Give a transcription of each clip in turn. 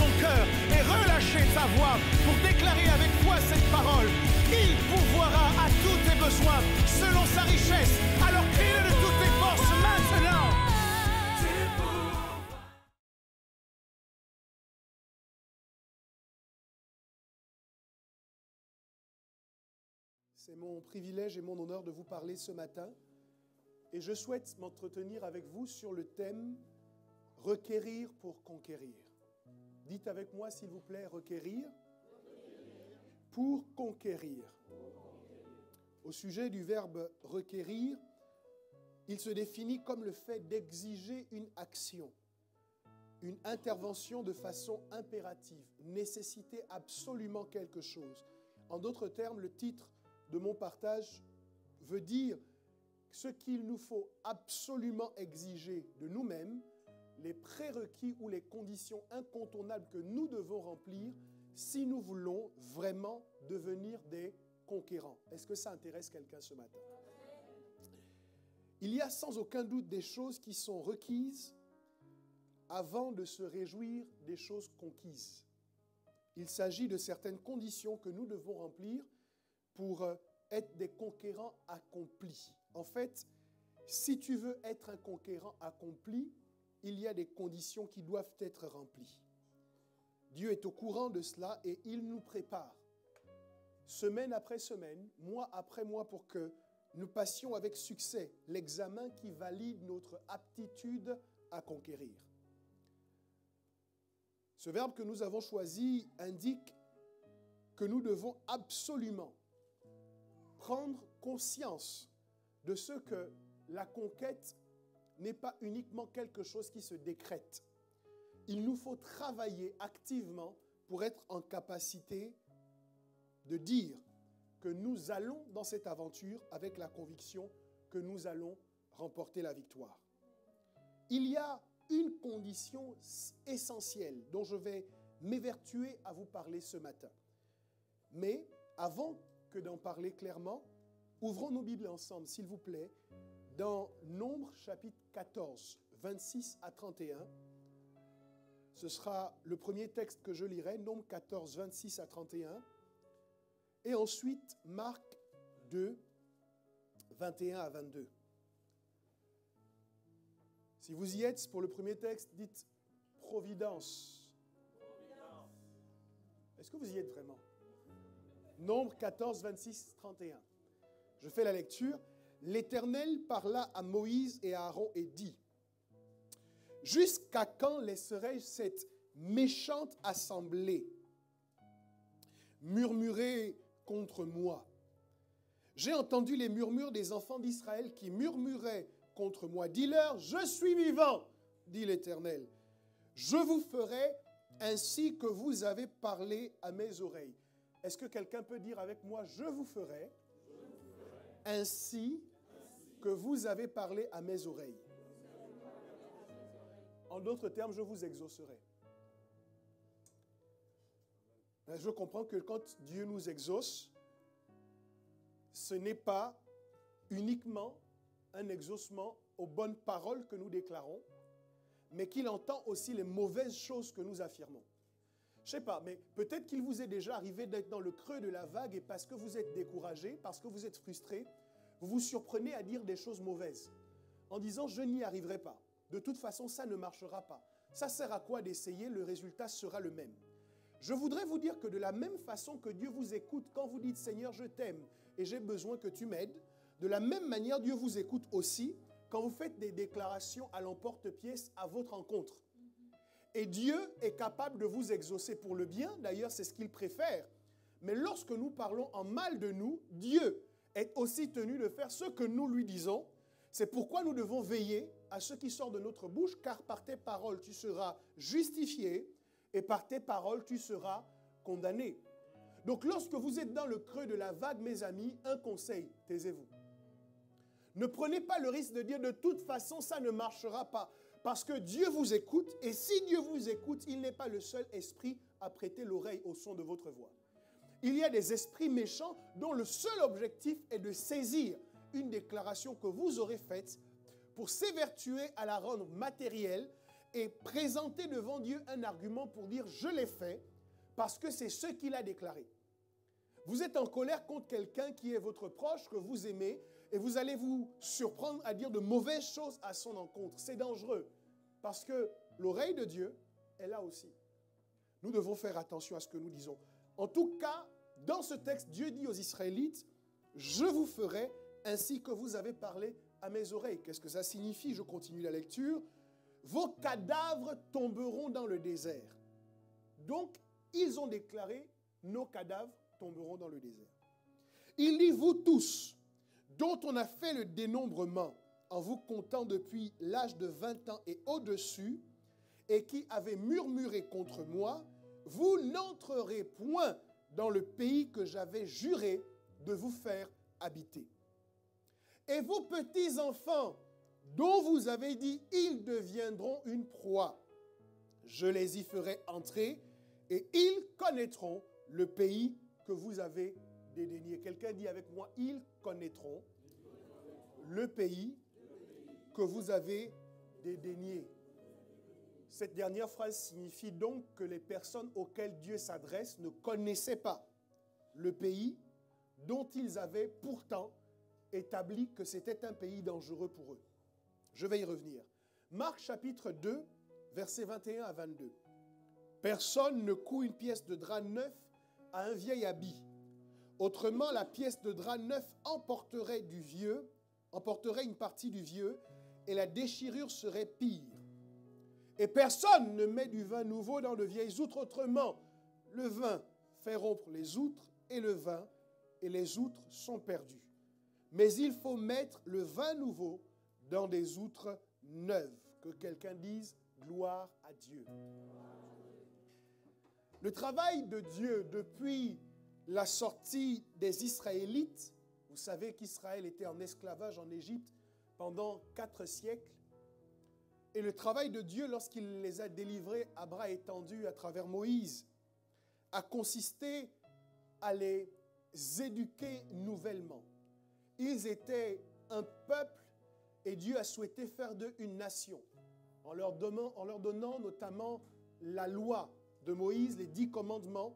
ton cœur et relâcher ta voix pour déclarer avec foi cette parole. Il pourvoira à tous tes besoins selon sa richesse. Alors crie-le de toutes tes forces maintenant. C'est mon privilège et mon honneur de vous parler ce matin. Et je souhaite m'entretenir avec vous sur le thème « Requérir pour conquérir ». Dites avec moi, s'il vous plaît, « Requérir pour conquérir ». Au sujet du verbe « requérir », il se définit comme le fait d'exiger une action, une intervention de façon impérative, nécessiter absolument quelque chose. En d'autres termes, le titre de mon partage veut dire ce qu'il nous faut absolument exiger de nous-mêmes, les prérequis ou les conditions incontournables que nous devons remplir si nous voulons vraiment devenir des conquérants. Est-ce que ça intéresse quelqu'un ce matin? Il y a sans aucun doute des choses qui sont requises avant de se réjouir des choses conquises. Il s'agit de certaines conditions que nous devons remplir pour être des conquérants accomplis. En fait, si tu veux être un conquérant accompli, il y a des conditions qui doivent être remplies. Dieu est au courant de cela et il nous prépare, semaine après semaine, mois après mois, pour que nous passions avec succès l'examen qui valide notre aptitude à conquérir. Ce verbe que nous avons choisi indique que nous devons absolument prendre conscience de ce que la conquête n'est pas uniquement quelque chose qui se décrète. Il nous faut travailler activement pour être en capacité de dire que nous allons dans cette aventure avec la conviction que nous allons remporter la victoire. Il y a une condition essentielle dont je vais m'évertuer à vous parler ce matin. Mais avant que d'en parler clairement, ouvrons nos Bibles ensemble, s'il vous plaît, dans Nombre chapitre 14, 26 à 31. Ce sera le premier texte que je lirai, Nombre 14, 26 à 31. Et ensuite, Marc 2, 21 à 22. Si vous y êtes, pour le premier texte, dites « Providence ». Est-ce que vous y êtes vraiment? Nombre 14, 26, 31. Je fais la lecture. « L'Éternel parla à Moïse et à Aaron et dit, « Jusqu'à quand laisserai-je cette méchante assemblée murmurer contre moi? J'ai entendu les murmures des enfants d'Israël qui murmuraient contre moi. Dis-leur, je suis vivant, dit l'Éternel. Je vous ferai ainsi que vous avez parlé à mes oreilles. » Est-ce que quelqu'un peut dire avec moi, je vous ferai ainsi que vous avez parlé à mes oreilles. En d'autres termes, je vous exaucerai. Je comprends que quand Dieu nous exauce, ce n'est pas uniquement un exaucement aux bonnes paroles que nous déclarons, mais qu'il entend aussi les mauvaises choses que nous affirmons. Je ne sais pas, mais peut-être qu'il vous est déjà arrivé d'être dans le creux de la vague et parce que vous êtes découragé, parce que vous êtes frustré, vous vous surprenez à dire des choses mauvaises en disant « je n'y arriverai pas ». De toute façon, ça ne marchera pas. Ça sert à quoi d'essayer? Le résultat sera le même. Je voudrais vous dire que de la même façon que Dieu vous écoute quand vous dites « Seigneur, je t'aime et j'ai besoin que tu m'aides », de la même manière, Dieu vous écoute aussi quand vous faites des déclarations à l'emporte-pièce à votre encontre. Et Dieu est capable de vous exaucer pour le bien, d'ailleurs c'est ce qu'il préfère. Mais lorsque nous parlons en mal de nous, Dieu est aussi tenu de faire ce que nous lui disons. C'est pourquoi nous devons veiller à ce qui sort de notre bouche, car par tes paroles tu seras justifié et par tes paroles tu seras condamné. Donc lorsque vous êtes dans le creux de la vague, mes amis, un conseil, taisez-vous. Ne prenez pas le risque de dire de toute façon ça ne marchera pas. Parce que Dieu vous écoute, et si Dieu vous écoute, il n'est pas le seul esprit à prêter l'oreille au son de votre voix. Il y a des esprits méchants dont le seul objectif est de saisir une déclaration que vous aurez faite pour s'évertuer à la rendre matérielle et présenter devant Dieu un argument pour dire « je l'ai fait » parce que c'est ce qu'il a déclaré. Vous êtes en colère contre quelqu'un qui est votre proche, que vous aimez, et vous allez vous surprendre à dire de mauvaises choses à son encontre. C'est dangereux parce que l'oreille de Dieu est là aussi. Nous devons faire attention à ce que nous disons. En tout cas, dans ce texte, Dieu dit aux Israélites « Je vous ferai ainsi que vous avez parlé à mes oreilles. » Qu'est-ce que ça signifie? Je continue la lecture. « Vos cadavres tomberont dans le désert. » Donc, ils ont déclaré « Nos cadavres tomberont dans le désert. » Il dit « Vous tous, dont on a fait le dénombrement en vous comptant depuis l'âge de 20 ans et au-dessus, et qui avez murmuré contre moi, vous n'entrerez point dans le pays que j'avais juré de vous faire habiter. Et vos petits-enfants, dont vous avez dit, ils deviendront une proie, je les y ferai entrer, et ils connaîtront le pays que vous avez dédaigné. Quelqu'un dit avec moi, ils connaîtront le pays que vous avez dédaigné. Cette dernière phrase signifie donc que les personnes auxquelles Dieu s'adresse ne connaissaient pas le pays dont ils avaient pourtant établi que c'était un pays dangereux pour eux. Je vais y revenir. Marc chapitre 2, versets 21 à 22. Personne ne coud une pièce de drap neuf à un vieil habit. Autrement, la pièce de drap neuf emporterait une partie du vieux, et la déchirure serait pire. Et personne ne met du vin nouveau dans de vieilles outres, autrement, le vin fait rompre les outres et le vin, et les outres sont perdues. Mais il faut mettre le vin nouveau dans des outres neuves. Que quelqu'un dise gloire à Dieu. Le travail de Dieu depuis la sortie des Israélites, vous savez qu'Israël était en esclavage en Égypte pendant 4 siècles, et le travail de Dieu lorsqu'il les a délivrés à bras étendus à travers Moïse a consisté à les éduquer nouvellement. Ils étaient un peuple et Dieu a souhaité faire d'eux une nation en leur donnant notamment la loi de Moïse, les 10 commandements,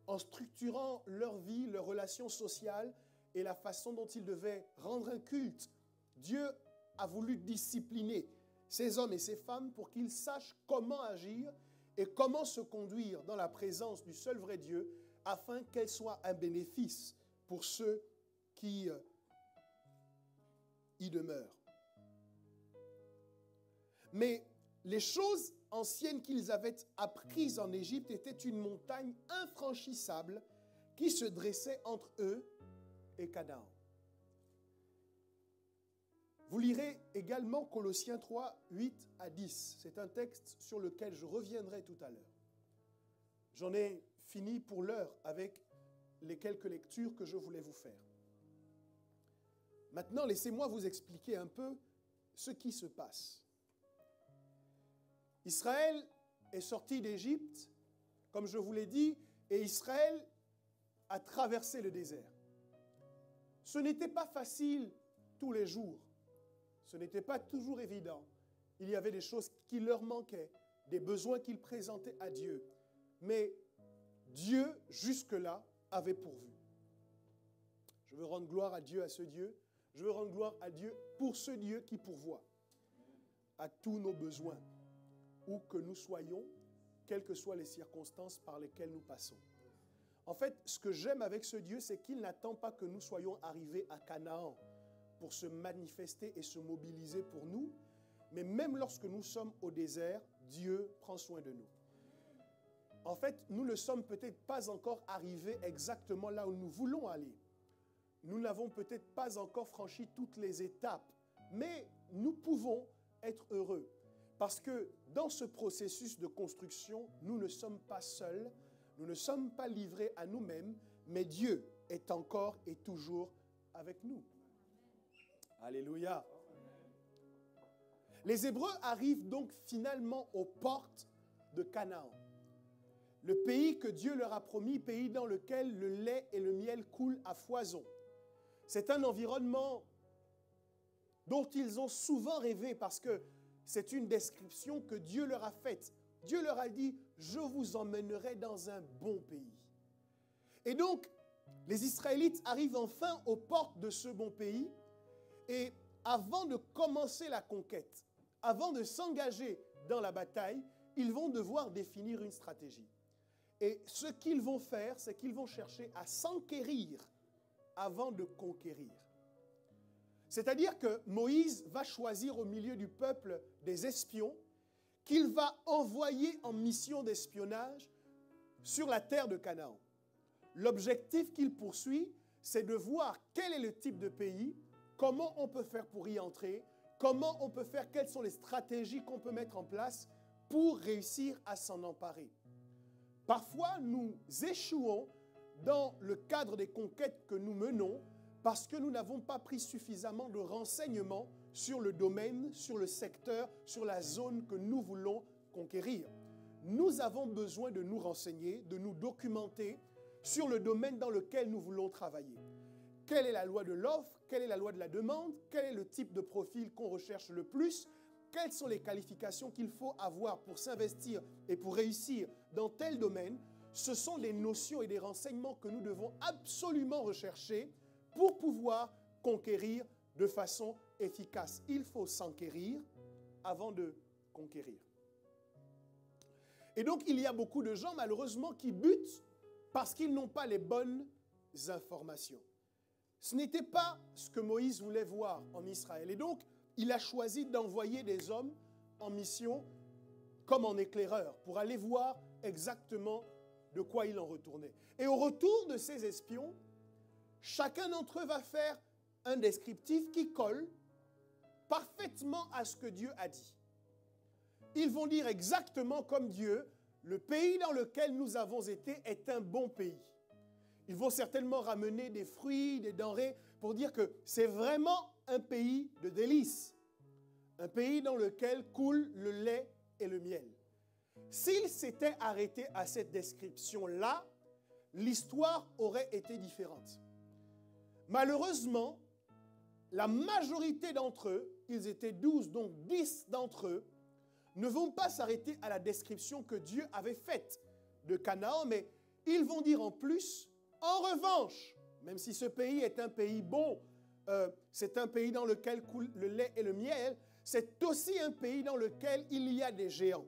en structurant leur vie, leurs relations sociales et la façon dont ils devaient rendre un culte. Dieu a voulu discipliner ces hommes et ces femmes pour qu'ils sachent comment agir et comment se conduire dans la présence du seul vrai Dieu afin qu'elle soit un bénéfice pour ceux qui y demeurent. Mais les choses anciennes qu'ils avaient apprises en Égypte étaient une montagne infranchissable qui se dressait entre eux et Canaan. Vous lirez également Colossiens 3, 8 à 10. C'est un texte sur lequel je reviendrai tout à l'heure. J'en ai fini pour l'heure avec les quelques lectures que je voulais vous faire. Maintenant, laissez-moi vous expliquer un peu ce qui se passe. Israël est sorti d'Égypte, comme je vous l'ai dit, et Israël a traversé le désert. Ce n'était pas facile tous les jours. Ce n'était pas toujours évident. Il y avait des choses qui leur manquaient, des besoins qu'ils présentaient à Dieu. Mais Dieu, jusque-là, avait pourvu. Je veux rendre gloire à Dieu, à ce Dieu. Je veux rendre gloire à Dieu pour ce Dieu qui pourvoit à tous nos besoins, où que nous soyons, quelles que soient les circonstances par lesquelles nous passons. En fait, ce que j'aime avec ce Dieu, c'est qu'il n'attend pas que nous soyons arrivés à Canaan pour se manifester et se mobiliser pour nous, mais même lorsque nous sommes au désert, Dieu prend soin de nous. En fait, nous ne sommes peut-être pas encore arrivés exactement là où nous voulons aller. Nous n'avons peut-être pas encore franchi toutes les étapes, mais nous pouvons être heureux. Parce que dans ce processus de construction, nous ne sommes pas seuls, nous ne sommes pas livrés à nous-mêmes, mais Dieu est encore et toujours avec nous. Alléluia. Les Hébreux arrivent donc finalement aux portes de Canaan. Le pays que Dieu leur a promis, pays dans lequel le lait et le miel coulent à foison. C'est un environnement dont ils ont souvent rêvé parce que c'est une description que Dieu leur a faite. Dieu leur a dit, je vous emmènerai dans un bon pays. Et donc, les Israélites arrivent enfin aux portes de ce bon pays. Et avant de commencer la conquête, avant de s'engager dans la bataille, ils vont devoir définir une stratégie. Et ce qu'ils vont faire, c'est qu'ils vont chercher à s'enquérir avant de conquérir. C'est-à-dire que Moïse va choisir au milieu du peuple des espions qu'il va envoyer en mission d'espionnage sur la terre de Canaan. L'objectif qu'il poursuit, c'est de voir quel est le type de pays, comment on peut faire pour y entrer, comment on peut faire, quelles sont les stratégies qu'on peut mettre en place pour réussir à s'en emparer. Parfois, nous échouons dans le cadre des conquêtes que nous menons parce que nous n'avons pas pris suffisamment de renseignements sur le domaine, sur le secteur, sur la zone que nous voulons conquérir. Nous avons besoin de nous renseigner, de nous documenter sur le domaine dans lequel nous voulons travailler. Quelle est la loi de l'offre? Quelle est la loi de la demande? Quel est le type de profil qu'on recherche le plus? Quelles sont les qualifications qu'il faut avoir pour s'investir et pour réussir dans tel domaine? Ce sont des notions et des renseignements que nous devons absolument rechercher pour pouvoir conquérir de façon efficace. Il faut s'enquérir avant de conquérir. Et donc, il y a beaucoup de gens, malheureusement, qui butent parce qu'ils n'ont pas les bonnes informations. Ce n'était pas ce que Moïse voulait voir en Israël. Et donc, il a choisi d'envoyer des hommes en mission comme en éclaireur pour aller voir exactement de quoi il en retournait. Et au retour de ces espions, chacun d'entre eux va faire un descriptif qui colle parfaitement à ce que Dieu a dit. Ils vont dire exactement comme Dieu, le pays dans lequel nous avons été est un bon pays. Ils vont certainement ramener des fruits, des denrées pour dire que c'est vraiment un pays de délices. Un pays dans lequel coule le lait et le miel. S'ils s'étaient arrêtés à cette description-là, l'histoire aurait été différente. Malheureusement, la majorité d'entre eux, ils étaient 12, donc 10 d'entre eux, ne vont pas s'arrêter à la description que Dieu avait faite de Canaan, mais ils vont dire en plus, en revanche, même si ce pays est un pays bon, c'est un pays dans lequel coule le lait et le miel, c'est aussi un pays dans lequel il y a des géants.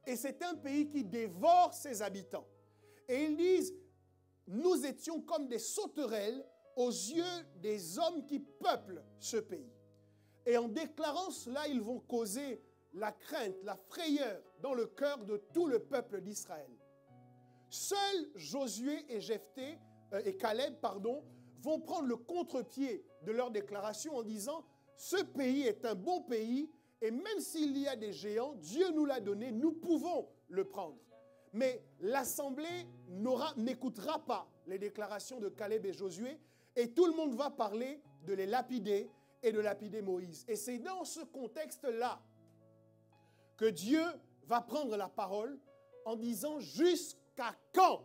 Et c'est un pays qui dévore ses habitants. Et ils disent, nous étions comme des sauterelles aux yeux des hommes qui peuplent ce pays. Et en déclarant cela, ils vont causer la crainte, la frayeur dans le cœur de tout le peuple d'Israël. Seuls Josué et Caleb vont prendre le contre-pied de leur déclaration en disant « Ce pays est un bon pays et même s'il y a des géants, Dieu nous l'a donné, nous pouvons le prendre. » Mais l'assemblée n'écoutera pas les déclarations de Caleb et Josué et tout le monde va parler de les lapider et de lapider Moïse. Et c'est dans ce contexte-là que Dieu va prendre la parole en disant « Jusqu'à quand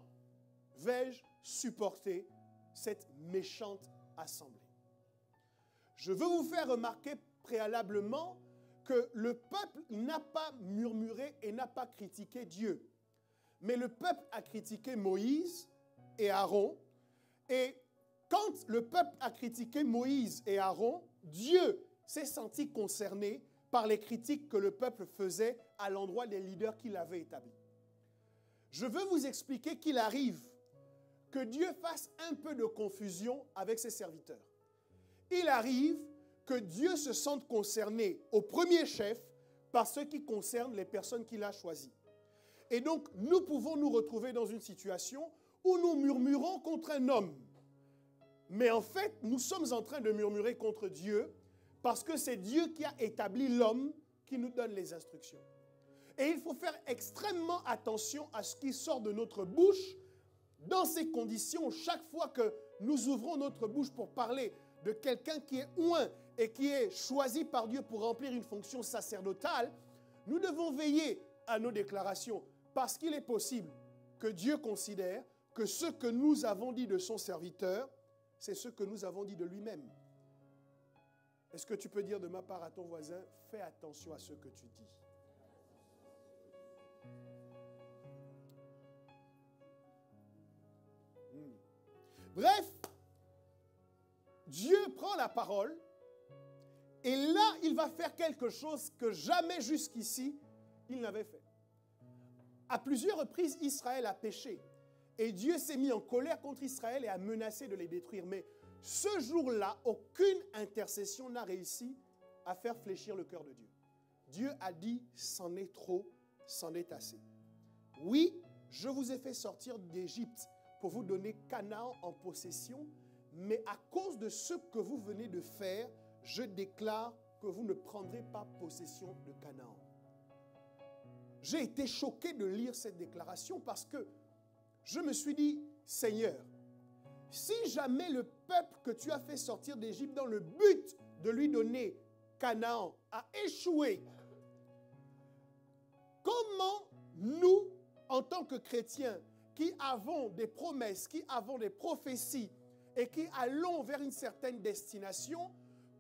vais-je supporter cette méchante assemblée ?» Je veux vous faire remarquer préalablement que le peuple n'a pas murmuré et n'a pas critiqué Dieu. Mais le peuple a critiqué Moïse et Aaron. Et quand le peuple a critiqué Moïse et Aaron, Dieu s'est senti concerné par les critiques que le peuple faisait à l'endroit des leaders qu'il avait établis. Je veux vous expliquer qu'il arrive que Dieu fasse un peu de confusion avec ses serviteurs. Il arrive que Dieu se sente concerné au premier chef par ce qui concerne les personnes qu'il a choisies. Et donc, nous pouvons nous retrouver dans une situation où nous murmurons contre un homme. Mais en fait, nous sommes en train de murmurer contre Dieu parce que c'est Dieu qui a établi l'homme qui nous donne les instructions. Et il faut faire extrêmement attention à ce qui sort de notre bouche. Dans ces conditions, chaque fois que nous ouvrons notre bouche pour parler de quelqu'un qui est oint et qui est choisi par Dieu pour remplir une fonction sacerdotale, nous devons veiller à nos déclarations parce qu'il est possible que Dieu considère que ce que nous avons dit de son serviteur, c'est ce que nous avons dit de lui-même. Est-ce que tu peux dire de ma part à ton voisin, fais attention à ce que tu dis. Bref, Dieu prend la parole et là, il va faire quelque chose que jamais jusqu'ici, il n'avait fait. À plusieurs reprises, Israël a péché et Dieu s'est mis en colère contre Israël et a menacé de les détruire. Mais ce jour-là, aucune intercession n'a réussi à faire fléchir le cœur de Dieu. Dieu a dit, c'en est trop, c'en est assez. Oui, je vous ai fait sortir d'Égypte pour vous donner Canaan en possession, mais à cause de ce que vous venez de faire, je déclare que vous ne prendrez pas possession de Canaan. J'ai été choqué de lire cette déclaration parce que je me suis dit, Seigneur, si jamais le peuple que tu as fait sortir d'Égypte dans le but de lui donner Canaan a échoué, comment nous, en tant que chrétiens, qui avons des promesses, qui avons des prophéties et qui allons vers une certaine destination,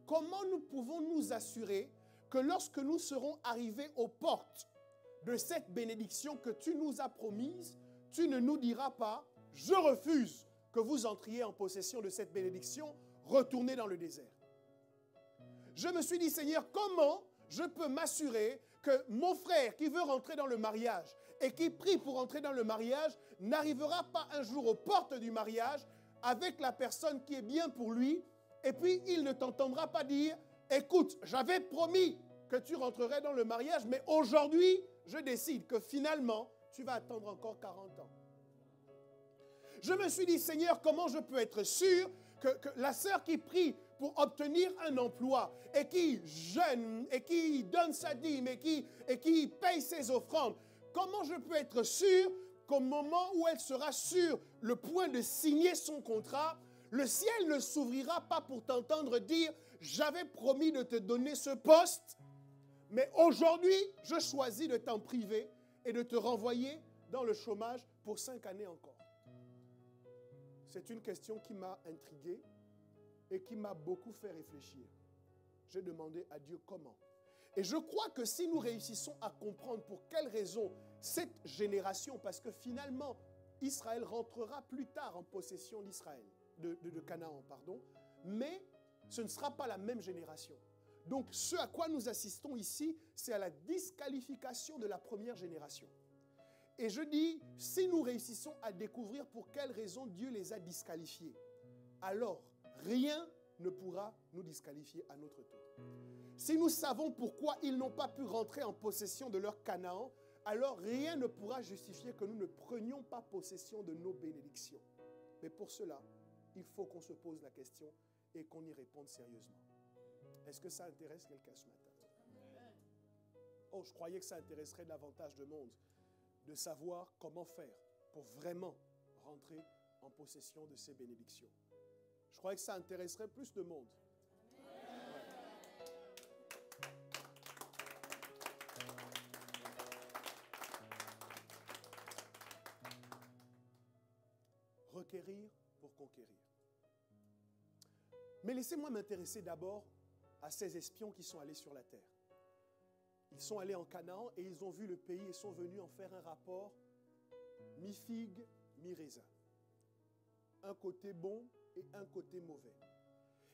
comment nous pouvons nous assurer que lorsque nous serons arrivés aux portes de cette bénédiction que tu nous as promise, tu ne nous diras pas, je refuse que vous entriez en possession de cette bénédiction, retournez dans le désert. Je me suis dit, Seigneur, comment je peux m'assurer que mon frère qui veut rentrer dans le mariage et qui prie pour entrer dans le mariage n'arrivera pas un jour aux portes du mariage avec la personne qui est bien pour lui et puis il ne t'entendra pas dire, écoute, j'avais promis que tu rentrerais dans le mariage, mais aujourd'hui, je décide que finalement, tu vas attendre encore 40 ans. Je me suis dit, Seigneur, comment je peux être sûr que la sœur qui prie pour obtenir un emploi et qui jeûne et qui donne sa dîme et qui paye ses offrandes, comment je peux être sûr qu'au moment où elle sera sur le point de signer son contrat, le ciel ne s'ouvrira pas pour t'entendre dire « J'avais promis de te donner ce poste, mais aujourd'hui, je choisis de t'en priver et de te renvoyer dans le chômage pour 5 années encore. » C'est une question qui m'a intrigué et qui m'a beaucoup fait réfléchir. J'ai demandé à Dieu comment. Et je crois que si nous réussissons à comprendre pour quelles raisons cette génération, parce que finalement, Israël rentrera plus tard en possession de Canaan, mais ce ne sera pas la même génération. Donc, ce à quoi nous assistons ici, c'est à la disqualification de la première génération. Et je dis, si nous réussissons à découvrir pour quelles raisons Dieu les a disqualifiés, alors rien ne pourra nous disqualifier à notre tour. Si nous savons pourquoi ils n'ont pas pu rentrer en possession de leur Canaan, alors rien ne pourra justifier que nous ne prenions pas possession de nos bénédictions. Mais pour cela, il faut qu'on se pose la question et qu'on y réponde sérieusement. Est-ce que ça intéresse quelqu'un ce matin? Oh, je croyais que ça intéresserait davantage de monde de savoir comment faire pour vraiment rentrer en possession de ces bénédictions. Je croyais que ça intéresserait plus de monde. Requérir pour conquérir. Mais laissez-moi m'intéresser d'abord à ces espions qui sont allés sur la terre. Ils sont allés en Canaan et ils ont vu le pays et sont venus en faire un rapport mi-figue, mi-raisin. Un côté bon et un côté mauvais.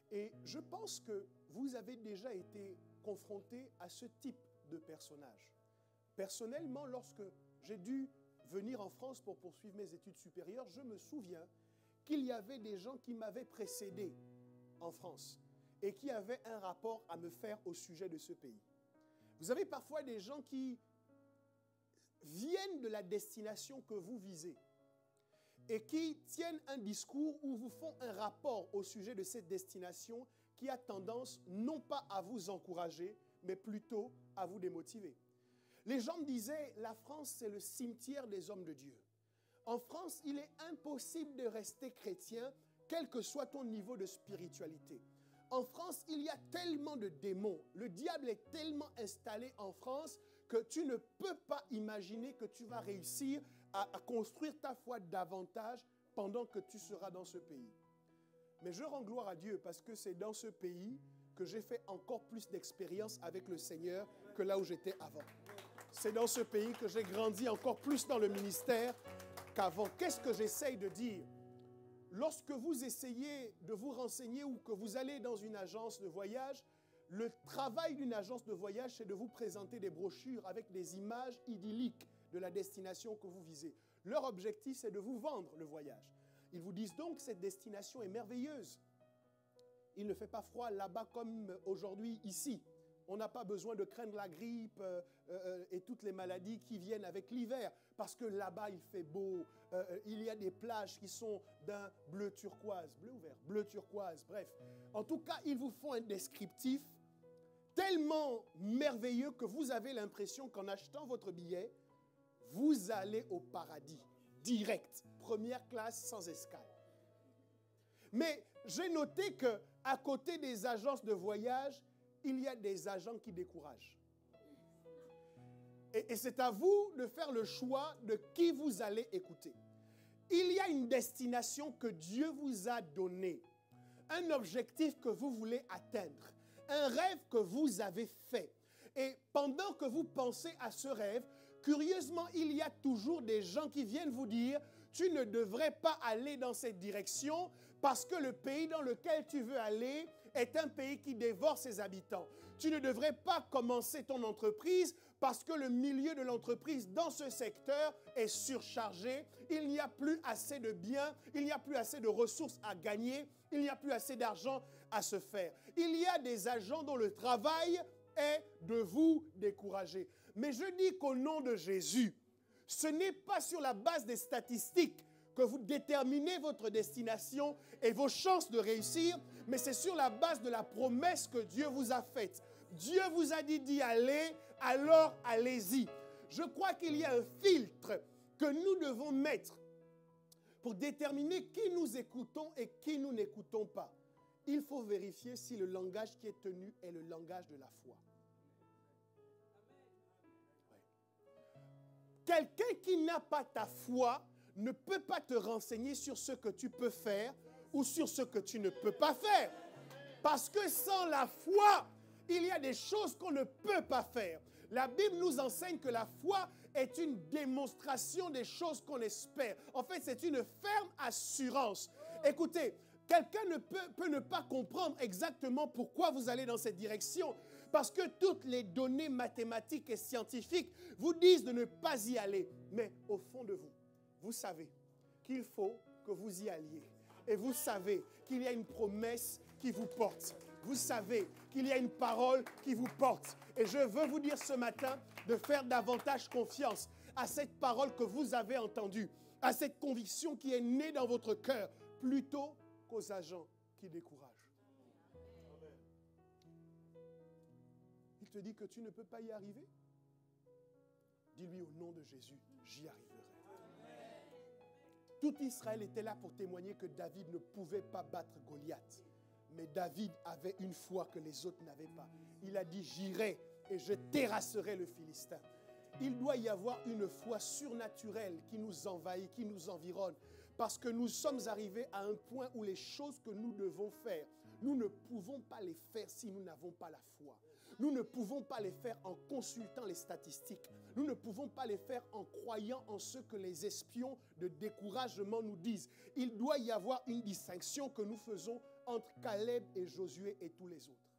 Et je pense que vous avez déjà été confronté à ce type de personnage. Personnellement, lorsque j'ai dû venir en France pour poursuivre mes études supérieures, je me souviens qu'il y avait des gens qui m'avaient précédé en France et qui avaient un rapport à me faire au sujet de ce pays. Vous avez parfois des gens qui viennent de la destination que vous visez et qui tiennent un discours ou vous font un rapport au sujet de cette destination qui a tendance non pas à vous encourager, mais plutôt à vous démotiver. Les gens me disaient, la France, c'est le cimetière des hommes de Dieu. En France, il est impossible de rester chrétien, quel que soit ton niveau de spiritualité. En France, il y a tellement de démons. Le diable est tellement installé en France que tu ne peux pas imaginer que tu vas réussir à construire ta foi davantage pendant que tu seras dans ce pays. Mais je rends gloire à Dieu parce que c'est dans ce pays que j'ai fait encore plus d'expérience avec le Seigneur que là où j'étais avant. C'est dans ce pays que j'ai grandi encore plus dans le ministère qu'avant. Qu'est-ce que j'essaye de dire? Lorsque vous essayez de vous renseigner ou que vous allez dans une agence de voyage, le travail d'une agence de voyage, c'est de vous présenter des brochures avec des images idylliques de la destination que vous visez. Leur objectif, c'est de vous vendre le voyage. Ils vous disent donc que cette destination est merveilleuse. Il ne fait pas froid là-bas comme aujourd'hui ici. On n'a pas besoin de craindre la grippe et toutes les maladies qui viennent avec l'hiver. Parce que là-bas, il fait beau. Il y a des plages qui sont d'un bleu turquoise. Bleu ou vert? Bleu turquoise, bref. En tout cas, ils vous font un descriptif tellement merveilleux que vous avez l'impression qu'en achetant votre billet, vous allez au paradis. Direct. Première classe sans escale. Mais j'ai noté qu'à côté des agences de voyage, il y a des agents qui découragent. Et c'est à vous de faire le choix de qui vous allez écouter. Il y a une destination que Dieu vous a donnée, un objectif que vous voulez atteindre, un rêve que vous avez fait. Et pendant que vous pensez à ce rêve, curieusement, il y a toujours des gens qui viennent vous dire « Tu ne devrais pas aller dans cette direction parce que le pays dans lequel tu veux aller est un pays qui dévore ses habitants. Tu ne devrais pas commencer ton entreprise parce que le milieu de l'entreprise dans ce secteur est surchargé. Il n'y a plus assez de biens, il n'y a plus assez de ressources à gagner, il n'y a plus assez d'argent à se faire. Il y a des agents dont le travail est de vous décourager. Mais je dis qu'au nom de Jésus, ce n'est pas sur la base des statistiques que vous déterminez votre destination et vos chances de réussir, mais c'est sur la base de la promesse que Dieu vous a faite. Dieu vous a dit d'y aller, alors allez-y. Je crois qu'il y a un filtre que nous devons mettre pour déterminer qui nous écoutons et qui nous n'écoutons pas. Il faut vérifier si le langage qui est tenu est le langage de la foi. Quelqu'un qui n'a pas ta foi ne peut pas te renseigner sur ce que tu peux faire ou sur ce que tu ne peux pas faire. Parce que sans la foi, il y a des choses qu'on ne peut pas faire. La Bible nous enseigne que la foi est une démonstration des choses qu'on espère. En fait, c'est une ferme assurance. Écoutez, quelqu'un peut ne pas comprendre exactement pourquoi vous allez dans cette direction. Parce que toutes les données mathématiques et scientifiques vous disent de ne pas y aller. Mais au fond de vous, vous savez qu'il faut que vous y alliez. Et vous savez qu'il y a une promesse qui vous porte. Vous savez qu'il y a une parole qui vous porte. Et je veux vous dire ce matin de faire davantage confiance à cette parole que vous avez entendue, à cette conviction qui est née dans votre cœur, plutôt qu'aux agents qui découragent. Il te dit que tu ne peux pas y arriver. Dis-lui au nom de Jésus, j'y arriverai. Tout Israël était là pour témoigner que David ne pouvait pas battre Goliath. Mais David avait une foi que les autres n'avaient pas. Il a dit, j'irai et je terrasserai le Philistin. Il doit y avoir une foi surnaturelle qui nous envahit, qui nous environne. Parce que nous sommes arrivés à un point où les choses que nous devons faire, nous ne pouvons pas les faire si nous n'avons pas la foi. Nous ne pouvons pas les faire en consultant les statistiques. Nous ne pouvons pas les faire en croyant en ce que les espions de découragement nous disent. Il doit y avoir une distinction que nous faisons entre Caleb et Josué et tous les autres.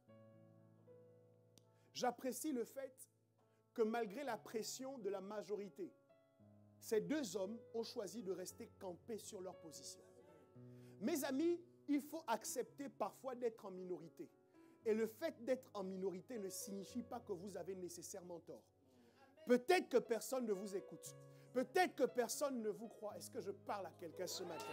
J'apprécie le fait que malgré la pression de la majorité, ces deux hommes ont choisi de rester campés sur leur position. Mes amis, il faut accepter parfois d'être en minorité. Et le fait d'être en minorité ne signifie pas que vous avez nécessairement tort. Peut-être que personne ne vous écoute. Peut-être que personne ne vous croit. Est-ce que je parle à quelqu'un ce matin?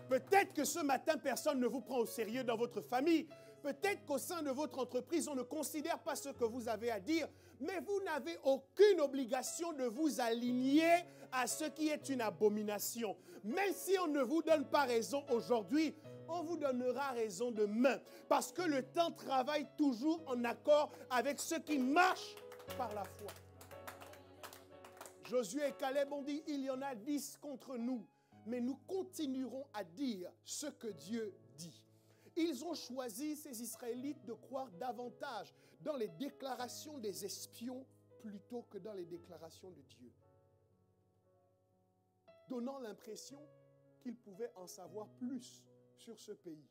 Peut-être que ce matin, personne ne vous prend au sérieux dans votre famille. Peut-être qu'au sein de votre entreprise, on ne considère pas ce que vous avez à dire. Mais vous n'avez aucune obligation de vous aligner à ce qui est une abomination. Même si on ne vous donne pas raison aujourd'hui, on vous donnera raison demain. Parce que le temps travaille toujours en accord avec ce qui marche par la foi. Josué et Caleb ont dit, il y en a 10 contre nous. Mais nous continuerons à dire ce que Dieu dit. Ils ont choisi, ces Israélites, de croire davantage dans les déclarations des espions plutôt que dans les déclarations de Dieu, donnant l'impression qu'ils pouvaient en savoir plus sur ce pays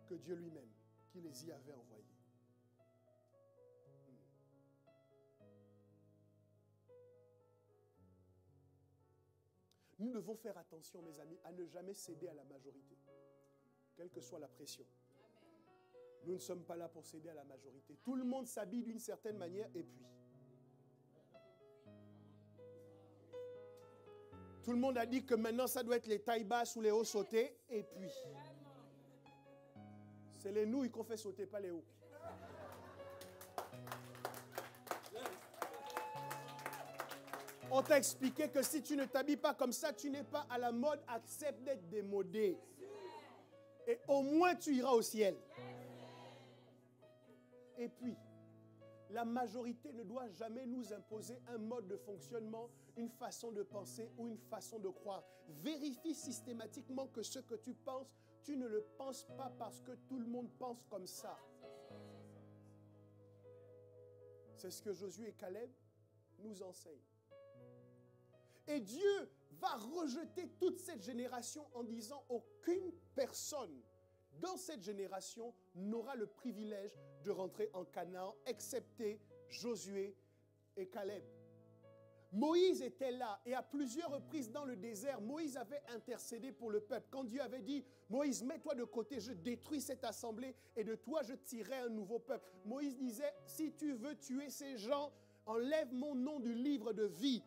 que Dieu lui-même, qui les y avait envoyés. Nous devons faire attention, mes amis, à ne jamais céder à la majorité, quelle que soit la pression. Nous ne sommes pas là pour céder à la majorité. Tout le monde s'habille d'une certaine manière et puis. Tout le monde a dit que maintenant ça doit être les tailles basses ou les hauts sautés et puis. C'est les nouilles qu'on fait sauter, pas les hauts. On t'a expliqué que si tu ne t'habilles pas comme ça, tu n'es pas à la mode, accepte d'être démodé. Et au moins tu iras au ciel. Et puis, la majorité ne doit jamais nous imposer un mode de fonctionnement, une façon de penser ou une façon de croire. Vérifie systématiquement que ce que tu penses, tu ne le penses pas parce que tout le monde pense comme ça. C'est ce que Josué et Caleb nous enseignent. Et Dieu va rejeter toute cette génération en disant aucune personne dans cette génération n'aura le privilège de rentrer en Canaan, excepté Josué et Caleb. Moïse était là et à plusieurs reprises dans le désert, Moïse avait intercédé pour le peuple. Quand Dieu avait dit, Moïse, mets-toi de côté, je détruis cette assemblée et de toi je tirerai un nouveau peuple. Moïse disait, si tu veux tuer ces gens, enlève mon nom du livre de vie.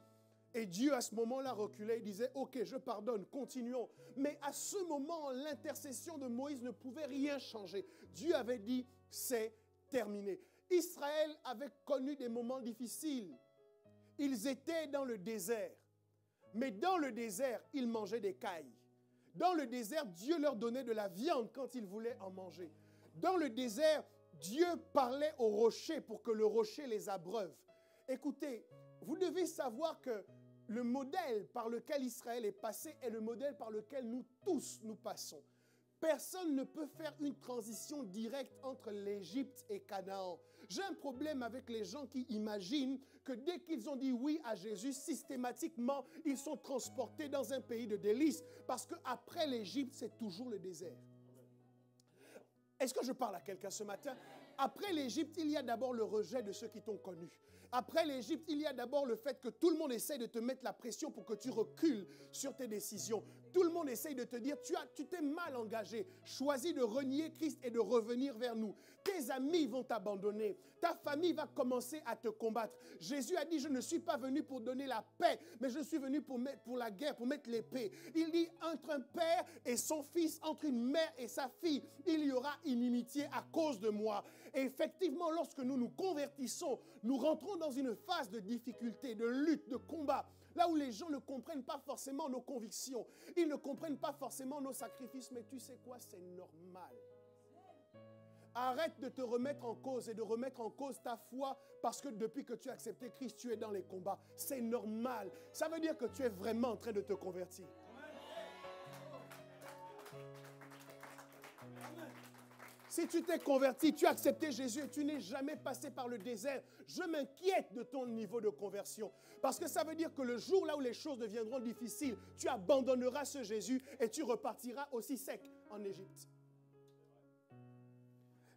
Et Dieu, à ce moment-là, reculait et disait, ok, je pardonne, continuons. Mais à ce moment, l'intercession de Moïse ne pouvait rien changer. Dieu avait dit, c'est terminé. Israël avait connu des moments difficiles. Ils étaient dans le désert. Mais dans le désert, ils mangeaient des cailles. Dans le désert, Dieu leur donnait de la viande quand ils voulaient en manger. Dans le désert, Dieu parlait au rocher pour que le rocher les abreuve. Écoutez, vous devez savoir que le modèle par lequel Israël est passé est le modèle par lequel nous tous nous passons. Personne ne peut faire une transition directe entre l'Égypte et Canaan. J'ai un problème avec les gens qui imaginent que dès qu'ils ont dit oui à Jésus, systématiquement, ils sont transportés dans un pays de délices. Parce qu'après l'Égypte, c'est toujours le désert. Est-ce que je parle à quelqu'un ce matin? Après l'Égypte, il y a d'abord le rejet de ceux qui t'ont connu. Après l'Égypte, il y a d'abord le fait que tout le monde essaie de te mettre la pression pour que tu recules sur tes décisions. Tout le monde essaye de te dire, tu t'es mal engagé. Choisis de renier Christ et de revenir vers nous. Tes amis vont t'abandonner. Ta famille va commencer à te combattre. Jésus a dit, je ne suis pas venu pour donner la paix, mais je suis venu pour la guerre, pour mettre l'épée. Il dit, entre un père et son fils, entre une mère et sa fille, il y aura inimitié à cause de moi. Et effectivement, lorsque nous nous convertissons, nous rentrons dans une phase de difficulté, de lutte, de combat. Là où les gens ne comprennent pas forcément nos convictions. Ils ne comprennent pas forcément nos sacrifices. Mais tu sais quoi? C'est normal. Arrête de te remettre en cause et de remettre en cause ta foi parce que depuis que tu as accepté Christ, tu es dans les combats. C'est normal. Ça veut dire que tu es vraiment en train de te convertir. Si tu t'es converti, tu as accepté Jésus et tu n'es jamais passé par le désert, je m'inquiète de ton niveau de conversion. Parce que ça veut dire que le jour là où les choses deviendront difficiles, tu abandonneras ce Jésus et tu repartiras aussi sec en Égypte.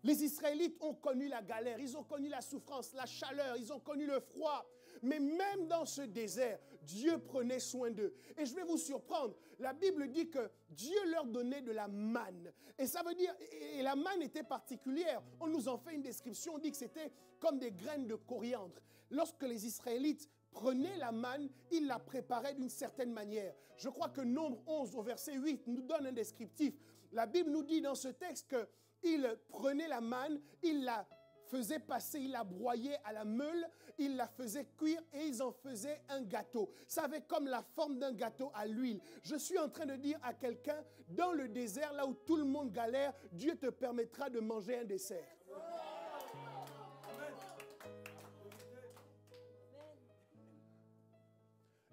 Les Israélites ont connu la galère, ils ont connu la souffrance, la chaleur, ils ont connu le froid. Mais même dans ce désert, Dieu prenait soin d'eux. Et je vais vous surprendre, la Bible dit que Dieu leur donnait de la manne. Et ça veut dire, et la manne était particulière. On nous en fait une description, on dit que c'était comme des graines de coriandre. Lorsque les Israélites prenaient la manne, ils la préparaient d'une certaine manière. Je crois que Nombre 11 au verset 8 nous donne un descriptif. La Bible nous dit dans ce texte qu'ils prenaient la manne, ils la faisait passer, il la broyait à la meule, il la faisait cuire et ils en faisaient un gâteau. Ça avait comme la forme d'un gâteau à l'huile. Je suis en train de dire à quelqu'un, dans le désert, là où tout le monde galère, Dieu te permettra de manger un dessert.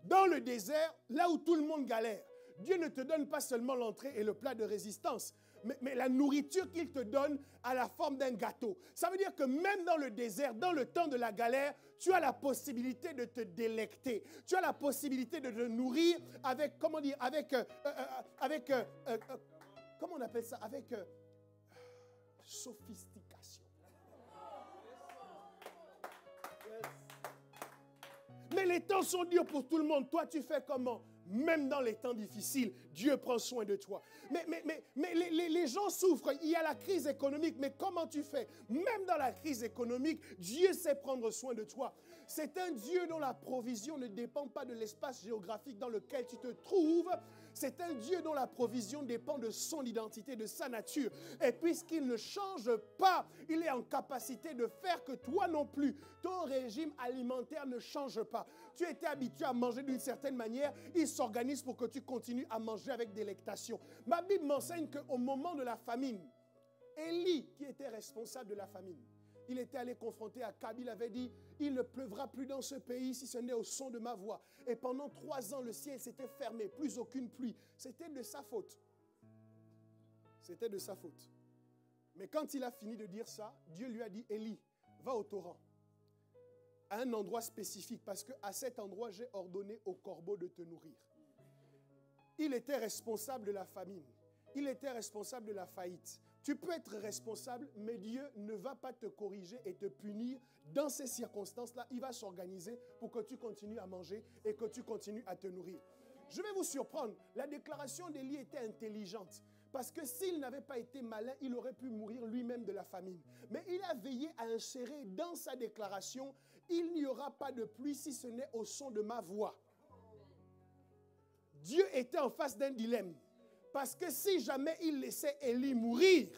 Dans le désert, là où tout le monde galère, Dieu ne te donne pas seulement l'entrée et le plat de résistance, mais la nourriture qu'il te donne a la forme d'un gâteau. Ça veut dire que même dans le désert, dans le temps de la galère, tu as la possibilité de te délecter. Tu as la possibilité de te nourrir avec, comment dire, comment on appelle ça? Avec sophistication. Mais les temps sont durs pour tout le monde. Toi, tu fais comment? Même dans les temps difficiles, Dieu prend soin de toi. Mais les gens souffrent. Il y a la crise économique. Mais comment tu fais? Même dans la crise économique, Dieu sait prendre soin de toi. C'est un Dieu dont la provision ne dépend pas de l'espace géographique dans lequel tu te trouves. C'est un Dieu dont la provision dépend de son identité, de sa nature. Et puisqu'il ne change pas, il est en capacité de faire que toi non plus, ton régime alimentaire ne change pas. Tu étais habitué à manger d'une certaine manière, il s'organise pour que tu continues à manger avec délectation. Ma Bible m'enseigne qu'au moment de la famine, Élie, qui était responsable de la famine, il était allé confronter Akab, il avait dit, il ne pleuvra plus dans ce pays si ce n'est au son de ma voix. Et pendant 3 ans, le ciel s'était fermé, plus aucune pluie. C'était de sa faute. C'était de sa faute. Mais quand il a fini de dire ça, Dieu lui a dit, Élie, va au torrent, à un endroit spécifique, parce qu'à cet endroit, j'ai ordonné aux corbeaux de te nourrir. Il était responsable de la famine. Il était responsable de la faillite. Tu peux être responsable, mais Dieu ne va pas te corriger et te punir. Dans ces circonstances-là, il va s'organiser pour que tu continues à manger et que tu continues à te nourrir. Je vais vous surprendre. La déclaration d'Élie était intelligente. Parce que s'il n'avait pas été malin, il aurait pu mourir lui-même de la famine. Mais il a veillé à insérer dans sa déclaration, il n'y aura pas de pluie si ce n'est au son de ma voix. Dieu était en face d'un dilemme. Parce que si jamais il laissait Élie mourir,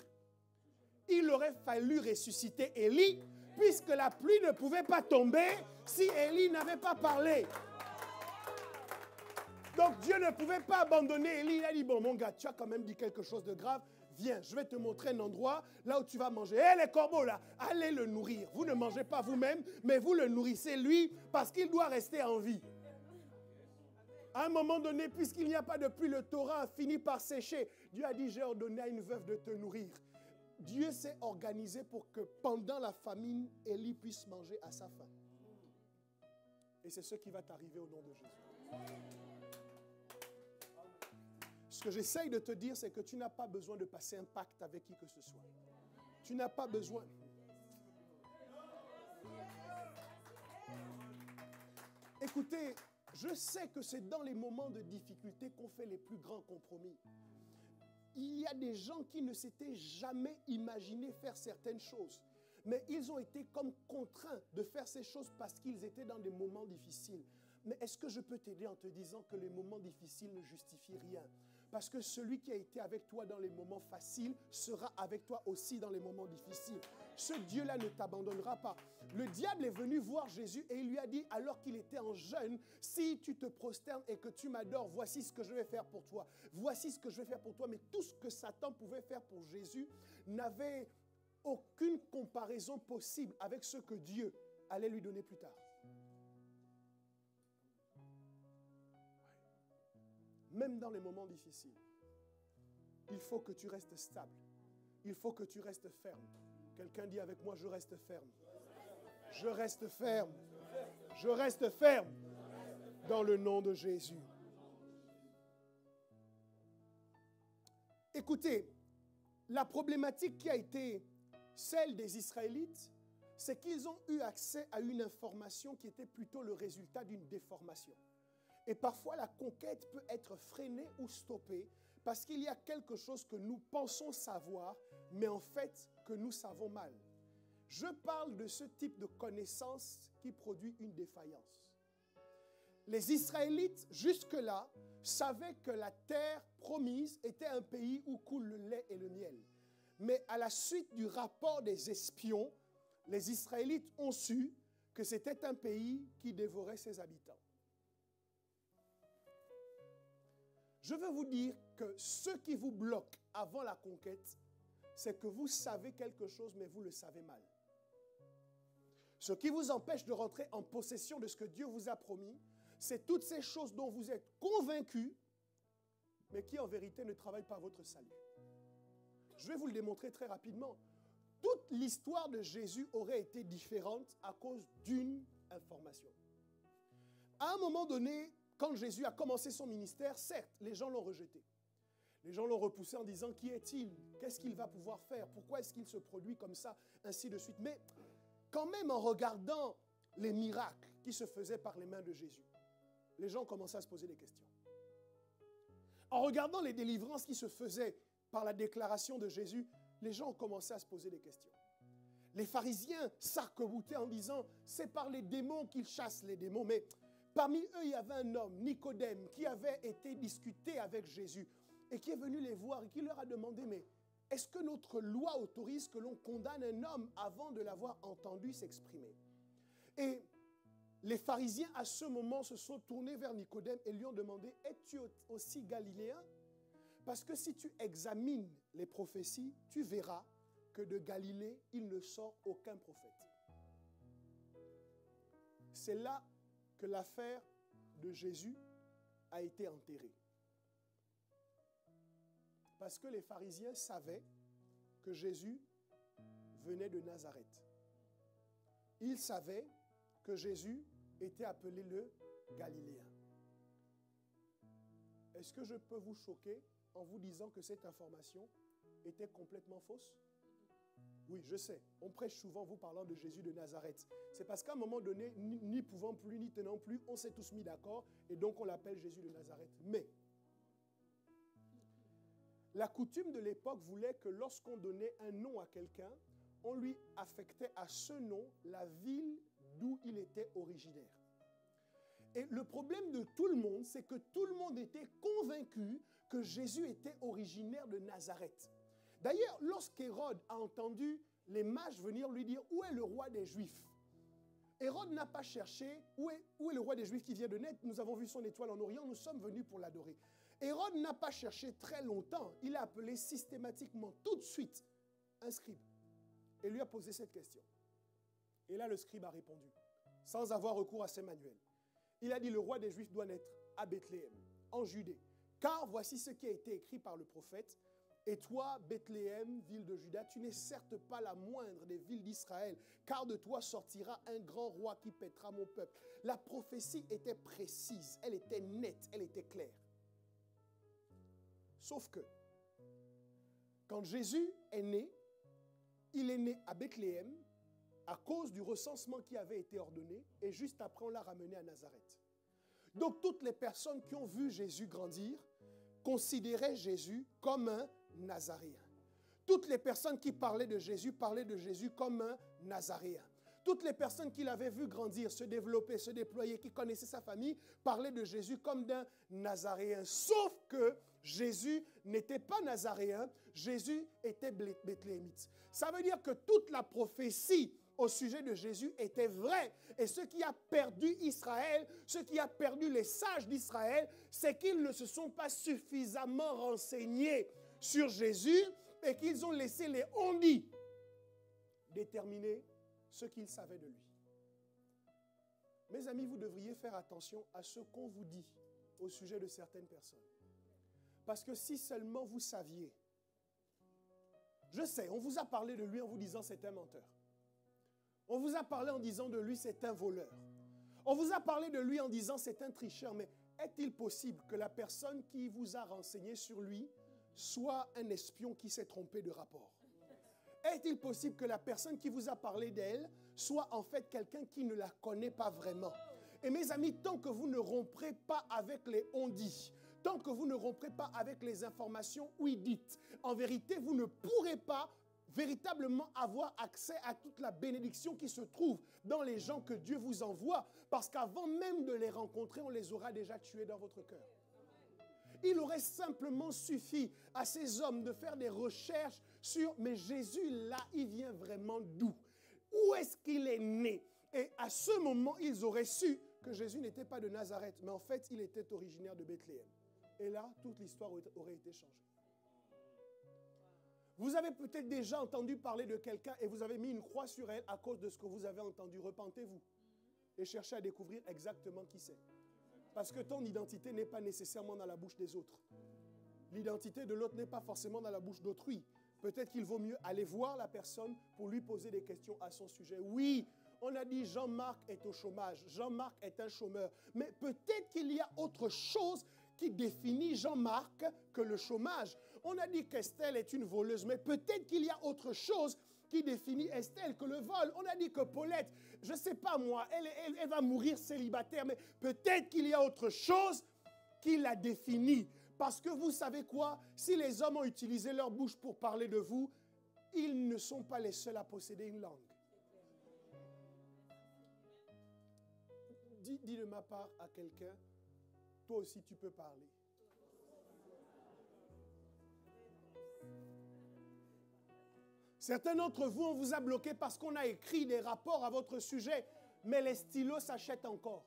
il aurait fallu ressusciter Élie, puisque la pluie ne pouvait pas tomber si Élie n'avait pas parlé. Donc Dieu ne pouvait pas abandonner Élie. Il a dit, bon mon gars, tu as quand même dit quelque chose de grave. Viens, je vais te montrer un endroit là où tu vas manger. Hé, les corbeaux là, allez le nourrir. Vous ne mangez pas vous-même, mais vous le nourrissez lui parce qu'il doit rester en vie. À un moment donné, puisqu'il n'y a pas de pluie, le torrent a fini par sécher. Dieu a dit, j'ai ordonné à une veuve de te nourrir. Dieu s'est organisé pour que pendant la famine, Élie puisse manger à sa faim. Et c'est ce qui va t'arriver au nom de Jésus. Ce que j'essaye de te dire, c'est que tu n'as pas besoin de passer un pacte avec qui que ce soit. Tu n'as pas besoin. Écoutez, je sais que c'est dans les moments de difficulté qu'on fait les plus grands compromis. Il y a des gens qui ne s'étaient jamais imaginé faire certaines choses. Mais ils ont été comme contraints de faire ces choses parce qu'ils étaient dans des moments difficiles. Mais est-ce que je peux t'aider en te disant que les moments difficiles ne justifient rien? Parce que celui qui a été avec toi dans les moments faciles sera avec toi aussi dans les moments difficiles. Ce Dieu-là ne t'abandonnera pas. Le diable est venu voir Jésus et il lui a dit, alors qu'il était en jeûne, si tu te prosternes et que tu m'adores, voici ce que je vais faire pour toi. Voici ce que je vais faire pour toi. Mais tout ce que Satan pouvait faire pour Jésus n'avait aucune comparaison possible avec ce que Dieu allait lui donner plus tard. Même dans les moments difficiles, il faut que tu restes stable. Il faut que tu restes ferme. Quelqu'un dit avec moi, je reste ferme. Je reste ferme. Je reste ferme. Dans le nom de Jésus. Écoutez, la problématique qui a été celle des Israélites, c'est qu'ils ont eu accès à une information qui était plutôt le résultat d'une déformation. Et parfois, la conquête peut être freinée ou stoppée parce qu'il y a quelque chose que nous pensons savoir, mais en fait, que nous savons mal. Je parle de ce type de connaissance qui produit une défaillance. Les Israélites, jusque-là, savaient que la terre promise était un pays où coule le lait et le miel. Mais à la suite du rapport des espions, les Israélites ont su que c'était un pays qui dévorait ses habitants. Je veux vous dire que ce qui vous bloque avant la conquête, c'est que vous savez quelque chose, mais vous le savez mal. Ce qui vous empêche de rentrer en possession de ce que Dieu vous a promis, c'est toutes ces choses dont vous êtes convaincus, mais qui en vérité ne travaille pas à votre salut. Je vais vous le démontrer très rapidement. Toute l'histoire de Jésus aurait été différente à cause d'une information. À un moment donné, quand Jésus a commencé son ministère, certes, les gens l'ont rejeté. Les gens l'ont repoussé en disant, qui est-il? Qu'est-ce qu'il va pouvoir faire? Pourquoi est-ce qu'il se produit comme ça? Ainsi de suite. Mais quand même, en regardant les miracles qui se faisaient par les mains de Jésus, les gens commençaient à se poser des questions. En regardant les délivrances qui se faisaient par la déclaration de Jésus, les gens ont commencé à se poser des questions. Les pharisiens s'arc-boutaient en disant, c'est par les démons qu'ils chassent les démons. Mais parmi eux, il y avait un homme, Nicodème, qui avait été discuté avec Jésus et qui est venu les voir et qui leur a demandé, mais est-ce que notre loi autorise que l'on condamne un homme avant de l'avoir entendu s'exprimer? Et les pharisiens, à ce moment, se sont tournés vers Nicodème et lui ont demandé, es-tu aussi galiléen? Parce que si tu examines les prophéties, tu verras que de Galilée, il ne sort aucun prophète. C'est là que l'affaire de Jésus a été enterrée. Parce que les pharisiens savaient que Jésus venait de Nazareth. Ils savaient que Jésus était appelé le Galiléen. Est-ce que je peux vous choquer en vous disant que cette information était complètement fausse? Oui, je sais. On prêche souvent vous parlant de Jésus de Nazareth. C'est parce qu'à un moment donné, n'y pouvant plus, n'y tenant plus, on s'est tous mis d'accord et donc on l'appelle Jésus de Nazareth. Mais la coutume de l'époque voulait que lorsqu'on donnait un nom à quelqu'un, on lui affectait à ce nom la ville d'où il était originaire. Et le problème de tout le monde, c'est que tout le monde était convaincu que Jésus était originaire de Nazareth. D'ailleurs, lorsqu'Hérode a entendu les mages venir lui dire « Où est le roi des Juifs ?» Hérode n'a pas cherché « Où est le roi des Juifs qui vient de naître? Nous avons vu son étoile en Orient, nous sommes venus pour l'adorer. » Hérode n'a pas cherché très longtemps. Il a appelé systématiquement, tout de suite, un scribe et lui a posé cette question. Et là, le scribe a répondu, sans avoir recours à ses manuels. Il a dit, le roi des Juifs doit naître à Bethléem, en Judée. Car voici ce qui a été écrit par le prophète. Et toi, Bethléem, ville de Juda, tu n'es certes pas la moindre des villes d'Israël, car de toi sortira un grand roi qui paîtra mon peuple. La prophétie était précise, elle était nette, elle était claire. Sauf que, quand Jésus est né, il est né à Bethléem à cause du recensement qui avait été ordonné et juste après on l'a ramené à Nazareth. Donc toutes les personnes qui ont vu Jésus grandir considéraient Jésus comme un Nazaréen. Toutes les personnes qui parlaient de Jésus comme un Nazaréen. Toutes les personnes qui l'avaient vu grandir, se développer, se déployer, qui connaissaient sa famille, parlaient de Jésus comme d'un Nazaréen. Sauf que Jésus n'était pas Nazaréen, Jésus était Bethléemite. Ça veut dire que toute la prophétie au sujet de Jésus était vraie. Et ce qui a perdu Israël, ce qui a perdu les sages d'Israël, c'est qu'ils ne se sont pas suffisamment renseignés sur Jésus et qu'ils ont laissé les on-dit déterminer ce qu'ils savaient de lui. Mes amis, vous devriez faire attention à ce qu'on vous dit au sujet de certaines personnes. Parce que si seulement vous saviez, je sais, on vous a parlé de lui en vous disant c'est un menteur. On vous a parlé en disant de lui c'est un voleur. On vous a parlé de lui en disant c'est un tricheur. Mais est-il possible que la personne qui vous a renseigné sur lui soit un espion qui s'est trompé de rapport? Est-il possible que la personne qui vous a parlé d'elle soit en fait quelqu'un qui ne la connaît pas vraiment? Et mes amis, tant que vous ne romprez pas avec les on-dit, tant que vous ne romprez pas avec les informations oui-dites, en vérité, vous ne pourrez pas véritablement avoir accès à toute la bénédiction qui se trouve dans les gens que Dieu vous envoie, parce qu'avant même de les rencontrer, on les aura déjà tués dans votre cœur. Il aurait simplement suffi à ces hommes de faire des recherches sur « mais Jésus, là, il vient vraiment d'où? Où est-ce qu'il est né ?» Et à ce moment, ils auraient su que Jésus n'était pas de Nazareth, mais en fait, il était originaire de Bethléem. Et là, toute l'histoire aurait été changée. Vous avez peut-être déjà entendu parler de quelqu'un et vous avez mis une croix sur elle à cause de ce que vous avez entendu. Repentez-vous et cherchez à découvrir exactement qui c'est. Parce que ton identité n'est pas nécessairement dans la bouche des autres. L'identité de l'autre n'est pas forcément dans la bouche d'autrui. Peut-être qu'il vaut mieux aller voir la personne pour lui poser des questions à son sujet. Oui, on a dit Jean-Marc est au chômage. Jean-Marc est un chômeur. Mais peut-être qu'il y a autre chose qui définit Jean-Marc que le chômage. On a dit qu'Estelle est une voleuse, mais peut-être qu'il y a autre chose qui définit Estelle que le vol. On a dit que Paulette, je ne sais pas moi, elle va mourir célibataire, mais peut-être qu'il y a autre chose qui la définit. Parce que vous savez quoi? Si les hommes ont utilisé leur bouche pour parler de vous, ils ne sont pas les seuls à posséder une langue. Dis de ma part à quelqu'un, toi aussi tu peux parler. Certains d'entre vous, on vous a bloqué parce qu'on a écrit des rapports à votre sujet, mais les stylos s'achètent encore.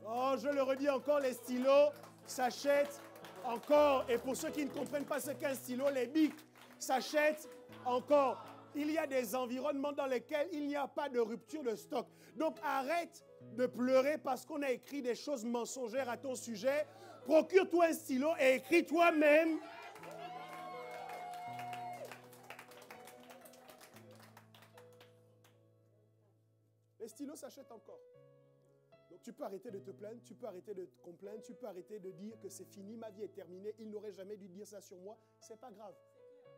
Oh, je le redis encore, les stylos s'achètent encore. Et pour ceux qui ne comprennent pas ce qu'est un stylo, les bics s'achètent encore. Il y a des environnements dans lesquels il n'y a pas de rupture de stock. Donc arrête de pleurer parce qu'on a écrit des choses mensongères à ton sujet. Procure-toi un stylo et écris toi-même. Les stylos s'achètent encore. Donc tu peux arrêter de te plaindre, tu peux arrêter de te complaindre, tu peux arrêter de dire que c'est fini, ma vie est terminée, il n'aurait jamais dû dire ça sur moi. C'est pas grave.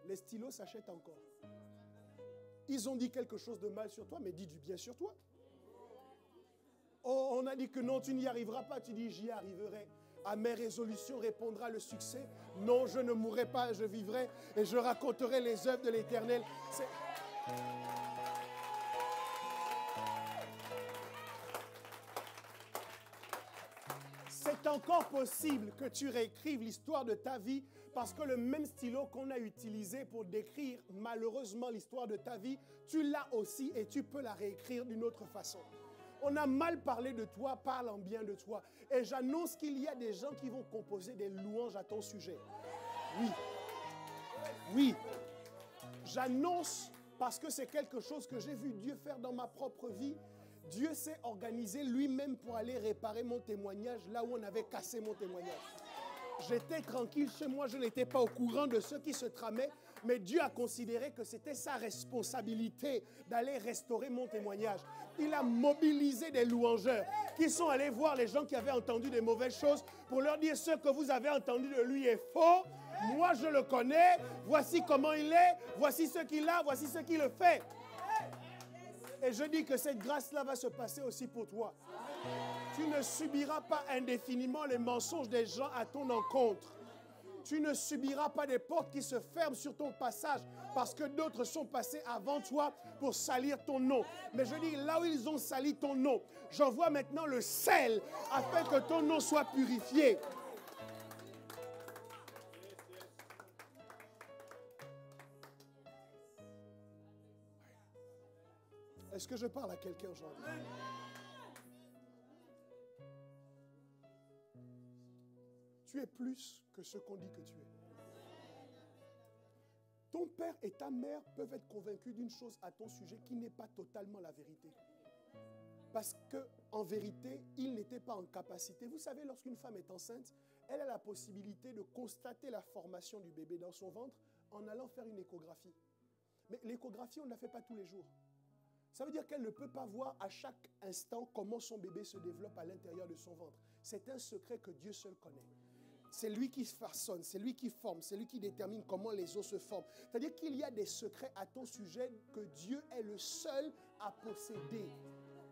Les stylos s'achètent encore. Ils ont dit quelque chose de mal sur toi, mais dis du bien sur toi. Oh, on a dit que non, tu n'y arriveras pas, tu dis j'y arriverai. À mes résolutions répondra le succès. Non, je ne mourrai pas, je vivrai et je raconterai les œuvres de l'Éternel. C'est encore possible que tu réécrives l'histoire de ta vie parce que le même stylo qu'on a utilisé pour décrire malheureusement l'histoire de ta vie, tu l'as aussi et tu peux la réécrire d'une autre façon. On a mal parlé de toi, parle en bien de toi. Et j'annonce qu'il y a des gens qui vont composer des louanges à ton sujet. Oui. Oui. J'annonce parce que c'est quelque chose que j'ai vu Dieu faire dans ma propre vie. Dieu s'est organisé lui-même pour aller réparer mon témoignage là où on avait cassé mon témoignage. J'étais tranquille chez moi, je n'étais pas au courant de ce qui se tramait, mais Dieu a considéré que c'était sa responsabilité d'aller restaurer mon témoignage. Il a mobilisé des louangeurs qui sont allés voir les gens qui avaient entendu des mauvaises choses pour leur dire ce que vous avez entendu de lui est faux. Moi, je le connais. Voici comment il est. Voici ce qu'il a. Voici ce qu'il fait. Et je dis que cette grâce-là va se passer aussi pour toi. Tu ne subiras pas indéfiniment les mensonges des gens à ton encontre. Tu ne subiras pas des portes qui se ferment sur ton passage parce que d'autres sont passés avant toi pour salir ton nom. Mais je dis, là où ils ont sali ton nom, j'envoie maintenant le sel afin que ton nom soit purifié. Est-ce que je parle à quelqu'un aujourd'hui? Tu es plus que ce qu'on dit que tu es. Ton père et ta mère peuvent être convaincus d'une chose à ton sujet qui n'est pas totalement la vérité. Parce qu'en vérité, ils n'étaient pas en capacité. Vous savez, lorsqu'une femme est enceinte, elle a la possibilité de constater la formation du bébé dans son ventre en allant faire une échographie. Mais l'échographie, on ne la fait pas tous les jours. Ça veut dire qu'elle ne peut pas voir à chaque instant comment son bébé se développe à l'intérieur de son ventre. C'est un secret que Dieu seul connaît. C'est lui qui façonne, c'est lui qui forme, c'est lui qui détermine comment les os se forment. C'est-à-dire qu'il y a des secrets à ton sujet que Dieu est le seul à posséder.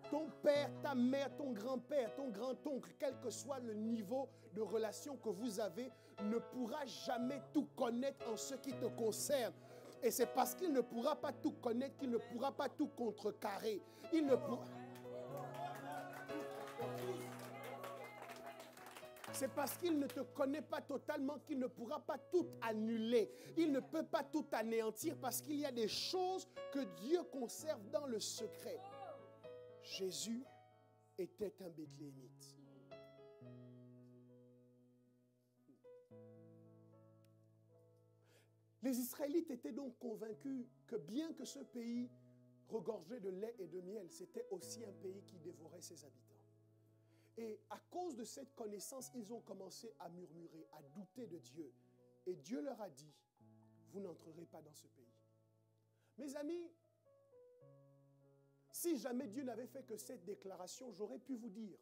Ton père, ta mère, ton grand-père, ton grand-oncle, quel que soit le niveau de relation que vous avez, ne pourra jamais tout connaître en ce qui te concerne. Et c'est parce qu'il ne pourra pas tout connaître qu'il ne pourra pas tout contrecarrer. Il ne pourra... C'est parce qu'il ne te connaît pas totalement qu'il ne pourra pas tout annuler. Il ne peut pas tout anéantir parce qu'il y a des choses que Dieu conserve dans le secret. Jésus était un Bethléemite. Les Israélites étaient donc convaincus que bien que ce pays regorgeait de lait et de miel, c'était aussi un pays qui dévorait ses habitants. Et à cause de cette connaissance, ils ont commencé à murmurer, à douter de Dieu. Et Dieu leur a dit, vous n'entrerez pas dans ce pays. Mes amis, si jamais Dieu n'avait fait que cette déclaration, j'aurais pu vous dire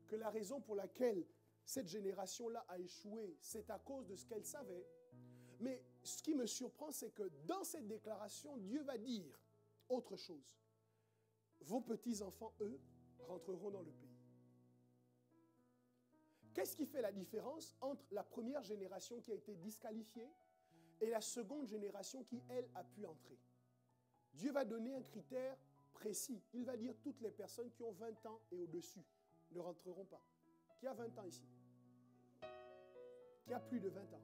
que la raison pour laquelle cette génération-là a échoué, c'est à cause de ce qu'elle savait. Mais ce qui me surprend, c'est que dans cette déclaration, Dieu va dire autre chose. Vos petits-enfants, eux, rentreront dans le pays. Qu'est-ce qui fait la différence entre la première génération qui a été disqualifiée et la seconde génération qui, elle, a pu entrer? Dieu va donner un critère précis. Il va dire toutes les personnes qui ont 20 ans et au-dessus ne rentreront pas. Qui a 20 ans ici? Qui a plus de 20 ans?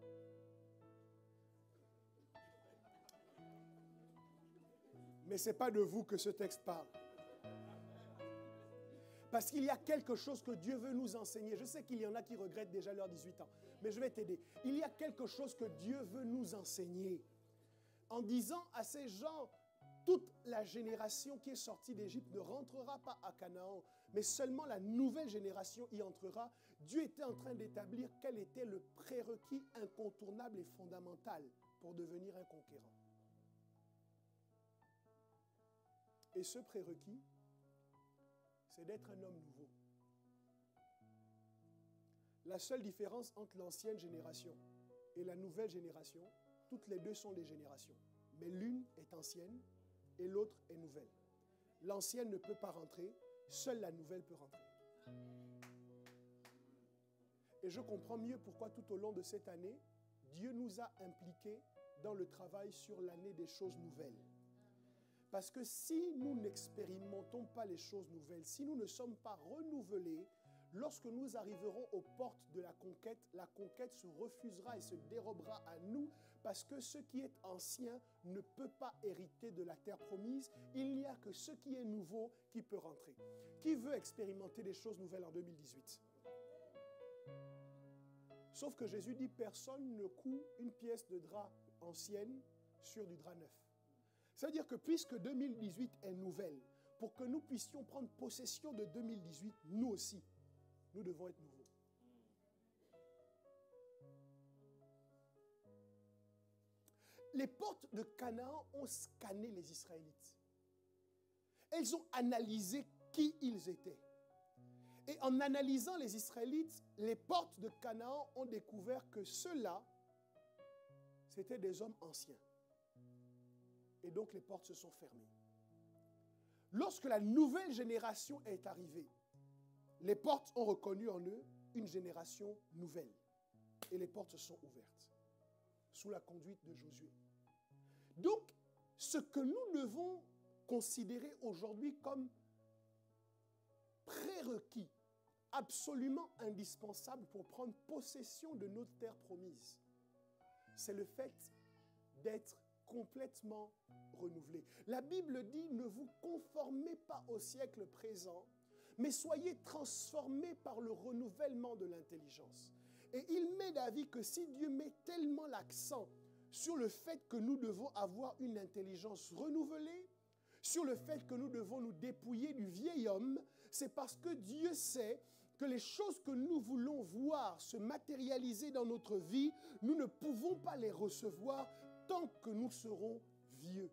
Mais ce n'est pas de vous que ce texte parle. Parce qu'il y a quelque chose que Dieu veut nous enseigner. Je sais qu'il y en a qui regrettent déjà leurs 18 ans, mais je vais t'aider. Il y a quelque chose que Dieu veut nous enseigner. En disant à ces gens, toute la génération qui est sortie d'Égypte ne rentrera pas à Canaan, mais seulement la nouvelle génération y entrera. Dieu était en train d'établir quel était le prérequis incontournable et fondamental pour devenir un conquérant. Et ce prérequis, c'est d'être un homme nouveau. La seule différence entre l'ancienne génération et la nouvelle génération, toutes les deux sont des générations. Mais l'une est ancienne et l'autre est nouvelle. L'ancienne ne peut pas rentrer, seule la nouvelle peut rentrer. Et je comprends mieux pourquoi tout au long de cette année, Dieu nous a impliqués dans le travail sur l'année des choses nouvelles. Parce que si nous n'expérimentons pas les choses nouvelles, si nous ne sommes pas renouvelés, lorsque nous arriverons aux portes de la conquête se refusera et se dérobera à nous, parce que ce qui est ancien ne peut pas hériter de la terre promise. Il n'y a que ce qui est nouveau qui peut rentrer. Qui veut expérimenter des choses nouvelles en 2018? Sauf que Jésus dit, personne ne coud une pièce de drap ancienne sur du drap neuf. Ça veut dire que puisque 2018 est nouvelle, pour que nous puissions prendre possession de 2018, nous aussi, nous devons être nouveaux. Les portes de Canaan ont scanné les Israélites. Elles ont analysé qui ils étaient. Et en analysant les Israélites, les portes de Canaan ont découvert que ceux-là, c'étaient des hommes anciens. Et donc les portes se sont fermées. Lorsque la nouvelle génération est arrivée, les portes ont reconnu en eux une génération nouvelle. Et les portes se sont ouvertes sous la conduite de Josué. Donc, ce que nous devons considérer aujourd'hui comme prérequis, absolument indispensable pour prendre possession de notre terre promise, c'est le fait d'être complètement renouvelé. La Bible dit, ne vous conformez pas au siècle présent, mais soyez transformés par le renouvellement de l'intelligence. Et il m'est d'avis que si Dieu met tellement l'accent sur le fait que nous devons avoir une intelligence renouvelée, sur le fait que nous devons nous dépouiller du vieil homme, c'est parce que Dieu sait que les choses que nous voulons voir se matérialiser dans notre vie, nous ne pouvons pas les recevoir tant que nous serons vieux.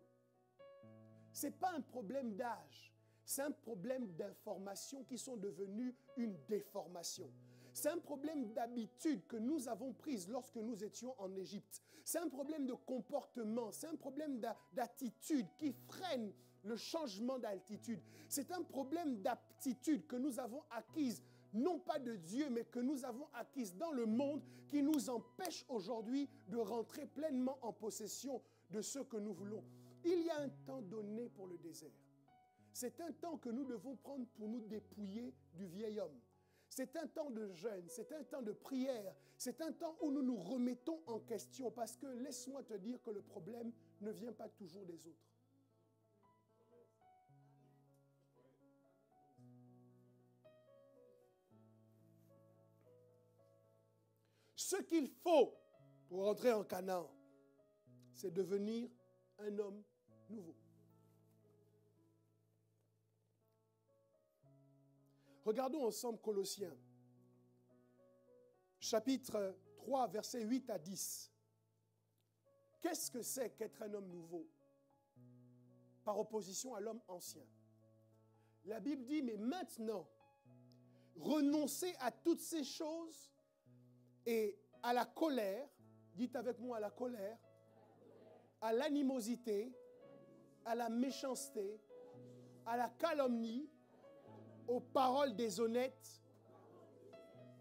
Ce n'est pas un problème d'âge, c'est un problème d'information qui sont devenues une déformation. C'est un problème d'habitude que nous avons prise lorsque nous étions en Égypte. C'est un problème de comportement, c'est un problème d'attitude qui freine le changement d'altitude. C'est un problème d'aptitude que nous avons acquise, non pas de Dieu, mais que nous avons acquise dans le monde, qui nous empêche aujourd'hui de rentrer pleinement en possession de ce que nous voulons. Il y a un temps donné pour le désert. C'est un temps que nous devons prendre pour nous dépouiller du vieil homme. C'est un temps de jeûne, c'est un temps de prière, c'est un temps où nous nous remettons en question, parce que laisse-moi te dire que le problème ne vient pas toujours des autres. Ce qu'il faut pour entrer en Canaan, c'est devenir un homme nouveau. Regardons ensemble Colossiens, chapitre 3, versets 8 à 10. Qu'est-ce que c'est qu'être un homme nouveau par opposition à l'homme ancien? La Bible dit, mais maintenant, renoncez à toutes ces choses et à la colère, dites avec moi à la colère, à l'animosité, à la méchanceté, à la calomnie, aux paroles déshonnêtes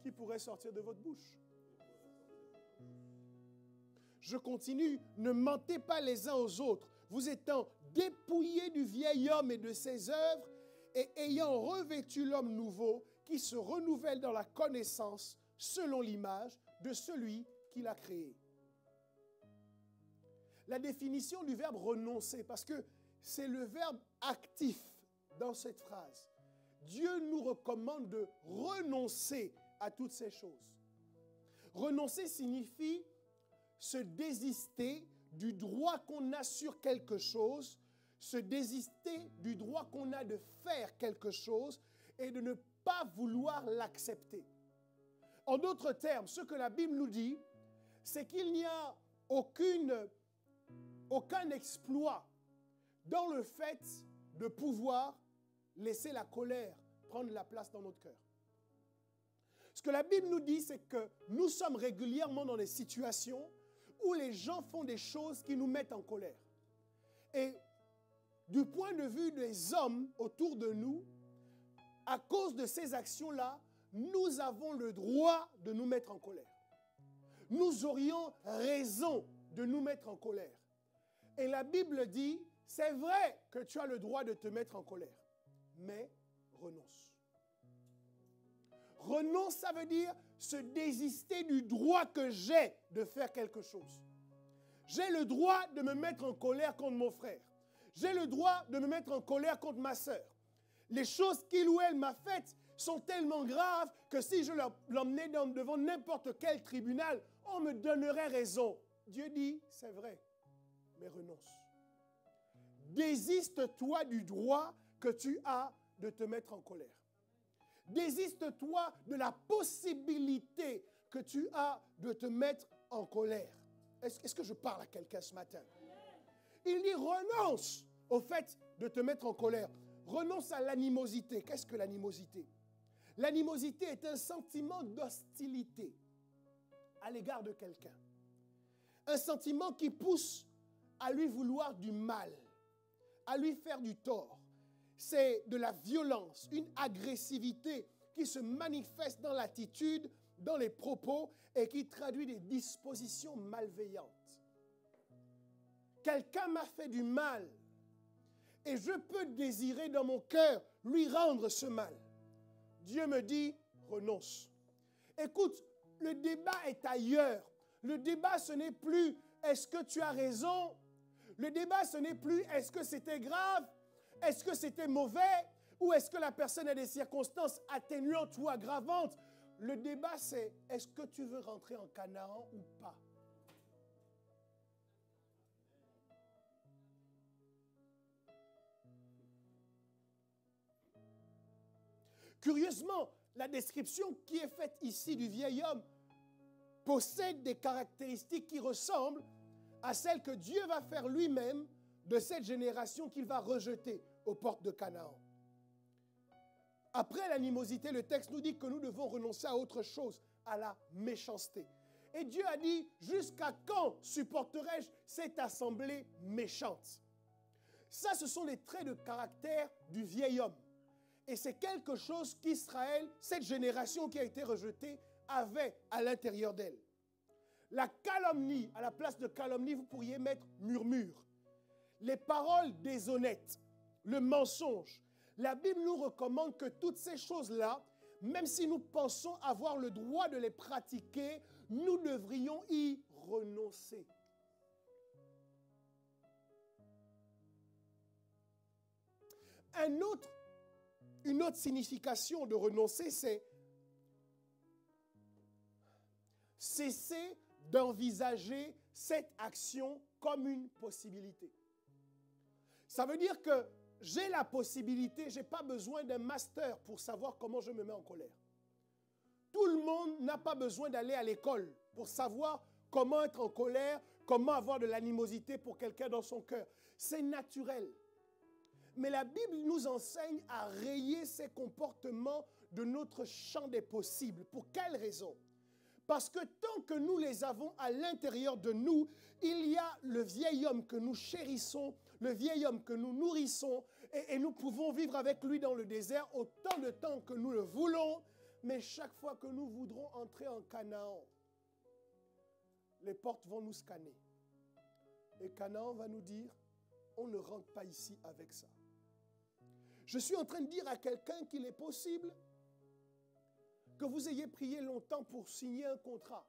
qui pourraient sortir de votre bouche. Je continue, ne mentez pas les uns aux autres, vous étant dépouillés du vieil homme et de ses œuvres, et ayant revêtu l'homme nouveau qui se renouvelle dans la connaissance selon l'image de celui qui l'a créé. La définition du verbe renoncer, parce que c'est le verbe actif dans cette phrase. Dieu nous recommande de renoncer à toutes ces choses. Renoncer signifie se désister du droit qu'on a sur quelque chose, se désister du droit qu'on a de faire quelque chose et de ne pas vouloir l'accepter. En d'autres termes, ce que la Bible nous dit, c'est qu'il n'y a aucun exploit dans le fait de pouvoir laisser la colère prendre la place dans notre cœur. Ce que la Bible nous dit, c'est que nous sommes régulièrement dans des situations où les gens font des choses qui nous mettent en colère. Et du point de vue des hommes autour de nous, à cause de ces actions-là, nous avons le droit de nous mettre en colère. Nous aurions raison de nous mettre en colère. Et la Bible dit, c'est vrai que tu as le droit de te mettre en colère, mais renonce. Renonce, ça veut dire se désister du droit que j'ai de faire quelque chose. J'ai le droit de me mettre en colère contre mon frère. J'ai le droit de me mettre en colère contre ma sœur. Les choses qu'il ou elle m'a faites sont tellement graves que si je l'emmenais devant n'importe quel tribunal, on me donnerait raison. Dieu dit, c'est vrai, mais renonce. Désiste-toi du droit que tu as de te mettre en colère. Désiste-toi de la possibilité que tu as de te mettre en colère. Est-ce que je parle à quelqu'un ce matin? Il dit renonce au fait de te mettre en colère. Renonce à l'animosité. Qu'est-ce que l'animosité? L'animosité est un sentiment d'hostilité à l'égard de quelqu'un. Un sentiment qui pousse à lui vouloir du mal, à lui faire du tort. C'est de la violence, une agressivité qui se manifeste dans l'attitude, dans les propos et qui traduit des dispositions malveillantes. Quelqu'un m'a fait du mal et je peux désirer dans mon cœur lui rendre ce mal. Dieu me dit, renonce. Écoute, le débat est ailleurs. Le débat, ce n'est plus est-ce que tu as raison. Le débat, ce n'est plus est-ce que c'était grave, est-ce que c'était mauvais ou est-ce que la personne a des circonstances atténuantes ou aggravantes. Le débat, c'est est-ce que tu veux rentrer en Canaan ou pas. Curieusement, la description qui est faite ici du vieil homme possède des caractéristiques qui ressemblent à celles que Dieu va faire lui-même de cette génération qu'il va rejeter aux portes de Canaan. Après l'animosité, le texte nous dit que nous devons renoncer à autre chose, à la méchanceté. Et Dieu a dit, jusqu'à quand supporterai-je cette assemblée méchante? Ça, ce sont les traits de caractère du vieil homme. Et c'est quelque chose qu'Israël, cette génération qui a été rejetée, avait à l'intérieur d'elle. La calomnie, à la place de calomnie, vous pourriez mettre murmure. Les paroles déshonnêtes, le mensonge. La Bible nous recommande que toutes ces choses-là, même si nous pensons avoir le droit de les pratiquer, nous devrions y renoncer. Une autre signification de renoncer, c'est cesser d'envisager cette action comme une possibilité. Ça veut dire que j'ai la possibilité, je n'ai pas besoin d'un master pour savoir comment je me mets en colère. Tout le monde n'a pas besoin d'aller à l'école pour savoir comment être en colère, comment avoir de l'animosité pour quelqu'un dans son cœur. C'est naturel. Mais la Bible nous enseigne à rayer ces comportements de notre champ des possibles. Pour quelle raison? Parce que tant que nous les avons à l'intérieur de nous, il y a le vieil homme que nous chérissons, le vieil homme que nous nourrissons, et nous pouvons vivre avec lui dans le désert autant de temps que nous le voulons, mais chaque fois que nous voudrons entrer en Canaan, les portes vont nous scanner. Et Canaan va nous dire, on ne rentre pas ici avec ça. Je suis en train de dire à quelqu'un qu'il est possible que vous ayez prié longtemps pour signer un contrat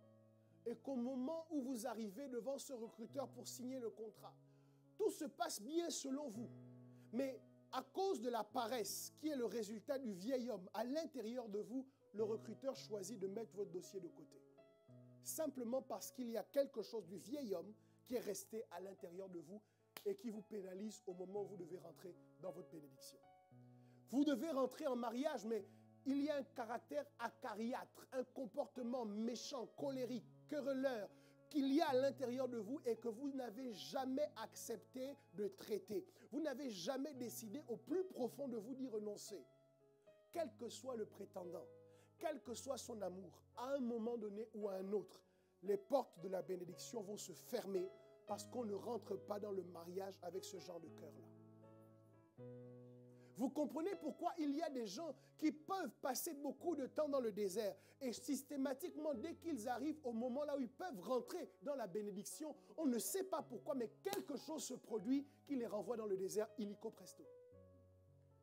et qu'au moment où vous arrivez devant ce recruteur pour signer le contrat, tout se passe bien selon vous. Mais à cause de la paresse qui est le résultat du vieil homme à l'intérieur de vous, le recruteur choisit de mettre votre dossier de côté. Simplement parce qu'il y a quelque chose du vieil homme qui est resté à l'intérieur de vous et qui vous pénalise au moment où vous devez rentrer dans votre bénédiction. Vous devez rentrer en mariage, mais il y a un caractère acariâtre, un comportement méchant, colérique, querelleur, qu'il y a à l'intérieur de vous et que vous n'avez jamais accepté de traiter. Vous n'avez jamais décidé au plus profond de vous d'y renoncer. Quel que soit le prétendant, quel que soit son amour, à un moment donné ou à un autre, les portes de la bénédiction vont se fermer parce qu'on ne rentre pas dans le mariage avec ce genre de cœur-là. Vous comprenez pourquoi il y a des gens qui peuvent passer beaucoup de temps dans le désert et systématiquement, dès qu'ils arrivent au moment là où ils peuvent rentrer dans la bénédiction, on ne sait pas pourquoi, mais quelque chose se produit qui les renvoie dans le désert illico presto.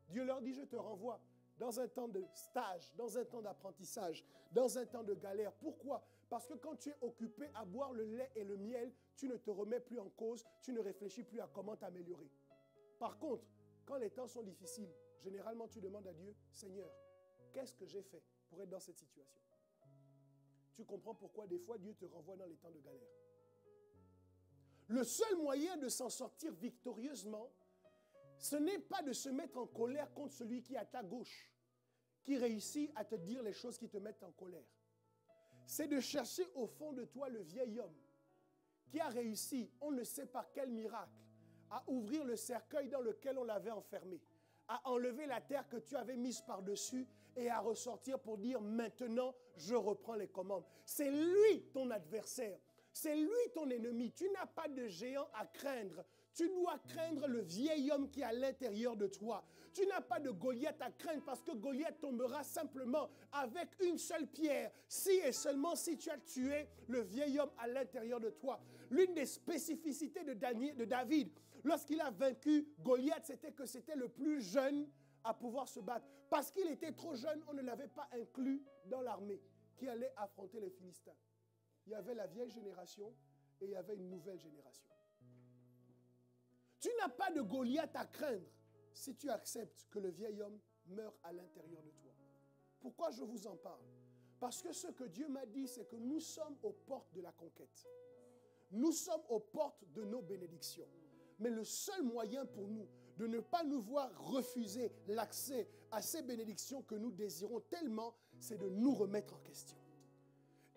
Dieu leur dit, je te renvoie dans un temps de stage, dans un temps d'apprentissage, dans un temps de galère. Pourquoi? Parce que quand tu es occupé à boire le lait et le miel, tu ne te remets plus en cause, tu ne réfléchis plus à comment t'améliorer. Par contre, quand les temps sont difficiles, généralement tu demandes à Dieu, Seigneur, qu'est-ce que j'ai fait pour être dans cette situation? Tu comprends pourquoi des fois Dieu te renvoie dans les temps de galère. Le seul moyen de s'en sortir victorieusement, ce n'est pas de se mettre en colère contre celui qui est à ta gauche, qui réussit à te dire les choses qui te mettent en colère. C'est de chercher au fond de toi le vieil homme qui a réussi, on ne sait par quel miracle, à ouvrir le cercueil dans lequel on l'avait enfermé, à enlever la terre que tu avais mise par-dessus et à ressortir pour dire maintenant, je reprends les commandes. C'est lui ton adversaire, c'est lui ton ennemi. Tu n'as pas de géant à craindre. Tu dois craindre le vieil homme qui est à l'intérieur de toi. Tu n'as pas de Goliath à craindre parce que Goliath tombera simplement avec une seule pierre. Si et seulement si tu as tué le vieil homme à l'intérieur de toi. L'une des spécificités de David, lorsqu'il a vaincu Goliath, c'était que c'était le plus jeune à pouvoir se battre. Parce qu'il était trop jeune, on ne l'avait pas inclus dans l'armée qui allait affronter les Philistins. Il y avait la vieille génération et il y avait une nouvelle génération. Tu n'as pas de Goliath à craindre si tu acceptes que le vieil homme meure à l'intérieur de toi. Pourquoi je vous en parle? Parce que ce que Dieu m'a dit, c'est que nous sommes aux portes de la conquête. Nous sommes aux portes de nos bénédictions. Mais le seul moyen pour nous de ne pas nous voir refuser l'accès à ces bénédictions que nous désirons tellement, c'est de nous remettre en question.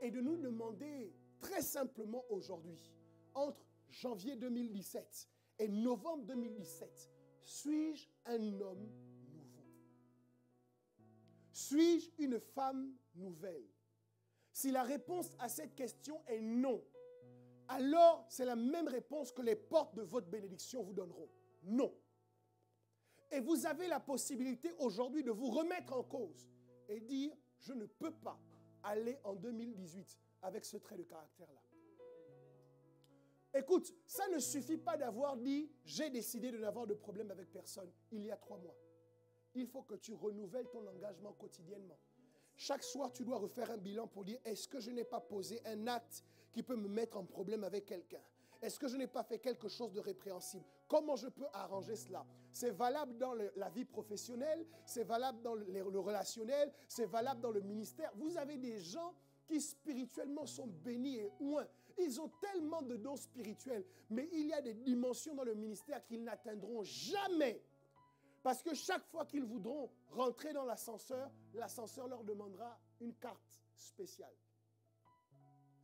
Et de nous demander très simplement aujourd'hui, entre janvier 2017 et novembre 2017, suis-je un homme nouveau? Suis-je une femme nouvelle? Si la réponse à cette question est non, alors c'est la même réponse que les portes de votre bénédiction vous donneront. Non. Et vous avez la possibilité aujourd'hui de vous remettre en cause et dire, je ne peux pas aller en 2018 avec ce trait de caractère-là. Écoute, ça ne suffit pas d'avoir dit « j'ai décidé de n'avoir de problème avec personne » il y a 3 mois. Il faut que tu renouvelles ton engagement quotidiennement. Chaque soir, tu dois refaire un bilan pour dire « est-ce que je n'ai pas posé un acte qui peut me mettre en problème avec quelqu'un? Est-ce que je n'ai pas fait quelque chose de répréhensible? Comment je peux arranger cela ?» C'est valable dans la vie professionnelle, c'est valable dans le relationnel, c'est valable dans le ministère. Vous avez des gens qui spirituellement sont bénis et oints. Ils ont tellement de dons spirituels, mais il y a des dimensions dans le ministère qu'ils n'atteindront jamais Parce que chaque fois qu'ils voudront rentrer dans l'ascenseur, l'ascenseur leur demandera une carte spéciale.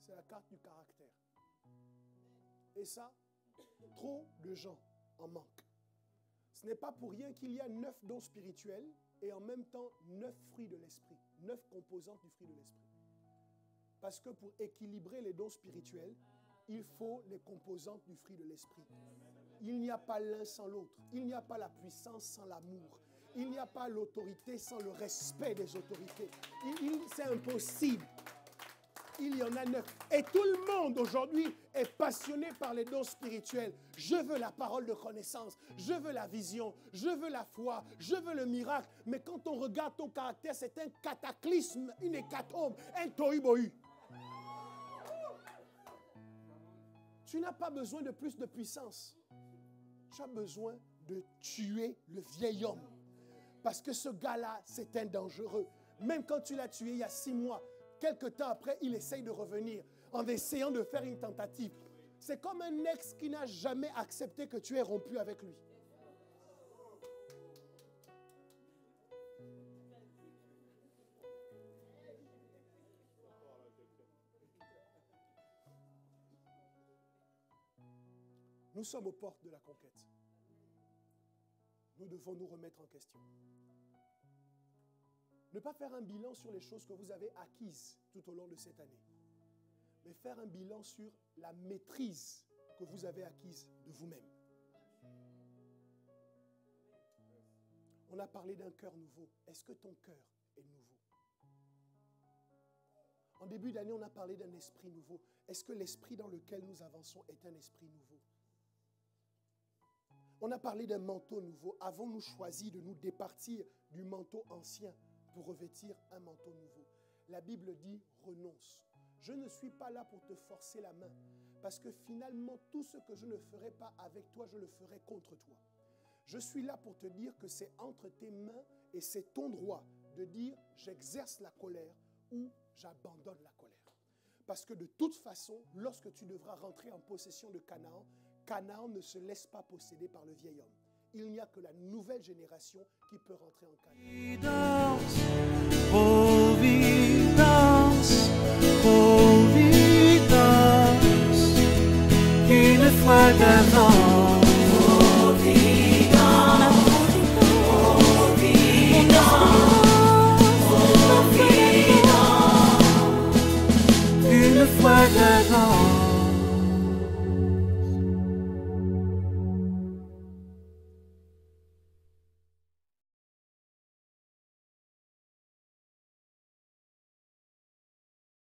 C'est la carte du caractère. Et ça, trop de gens en manquent. Ce n'est pas pour rien qu'il y a 9 dons spirituels et en même temps 9 fruits de l'esprit. 9 composantes du fruit de l'esprit. Parce que pour équilibrer les dons spirituels, il faut les composantes du fruit de l'esprit. Il n'y a pas l'un sans l'autre. Il n'y a pas la puissance sans l'amour. Il n'y a pas l'autorité sans le respect des autorités. C'est impossible. Il y en a 9. Et tout le monde aujourd'hui est passionné par les dons spirituels. Je veux la parole de connaissance. Je veux la vision. Je veux la foi. Je veux le miracle. Mais quand on regarde ton caractère, c'est un cataclysme, une hécatombe, un tohu-bohu. Tu n'as pas besoin de plus de puissance. Tu as besoin de tuer le vieil homme. Parce que ce gars-là, c'est un dangereux. Même quand tu l'as tué il y a 6 mois, quelque temps après, il essaye de revenir en essayant de faire une tentative. C'est comme un ex qui n'a jamais accepté que tu aies rompu avec lui. Nous sommes aux portes de la conquête. Nous devons nous remettre en question. Ne pas faire un bilan sur les choses que vous avez acquises tout au long de cette année, mais faire un bilan sur la maîtrise que vous avez acquise de vous-même. On a parlé d'un cœur nouveau. Est-ce que ton cœur est nouveau? En début d'année, on a parlé d'un esprit nouveau. Est-ce que l'esprit dans lequel nous avançons est un esprit nouveau? On a parlé d'un manteau nouveau. Avons-nous choisi de nous départir du manteau ancien pour revêtir un manteau nouveau? La Bible dit « renonce ». Je ne suis pas là pour te forcer la main, parce que finalement, tout ce que je ne ferai pas avec toi, je le ferai contre toi. Je suis là pour te dire que c'est entre tes mains et c'est ton droit de dire « j'exerce la colère » ou « j'abandonne la colère ». Parce que de toute façon, lorsque tu devras rentrer en possession de Canaan, Canaan ne se laisse pas posséder par le vieil homme. Il n'y a que la nouvelle génération qui peut rentrer en Canaan. Providence, Providence, une fois d'avant. Providence, Providence, une fois d'avant.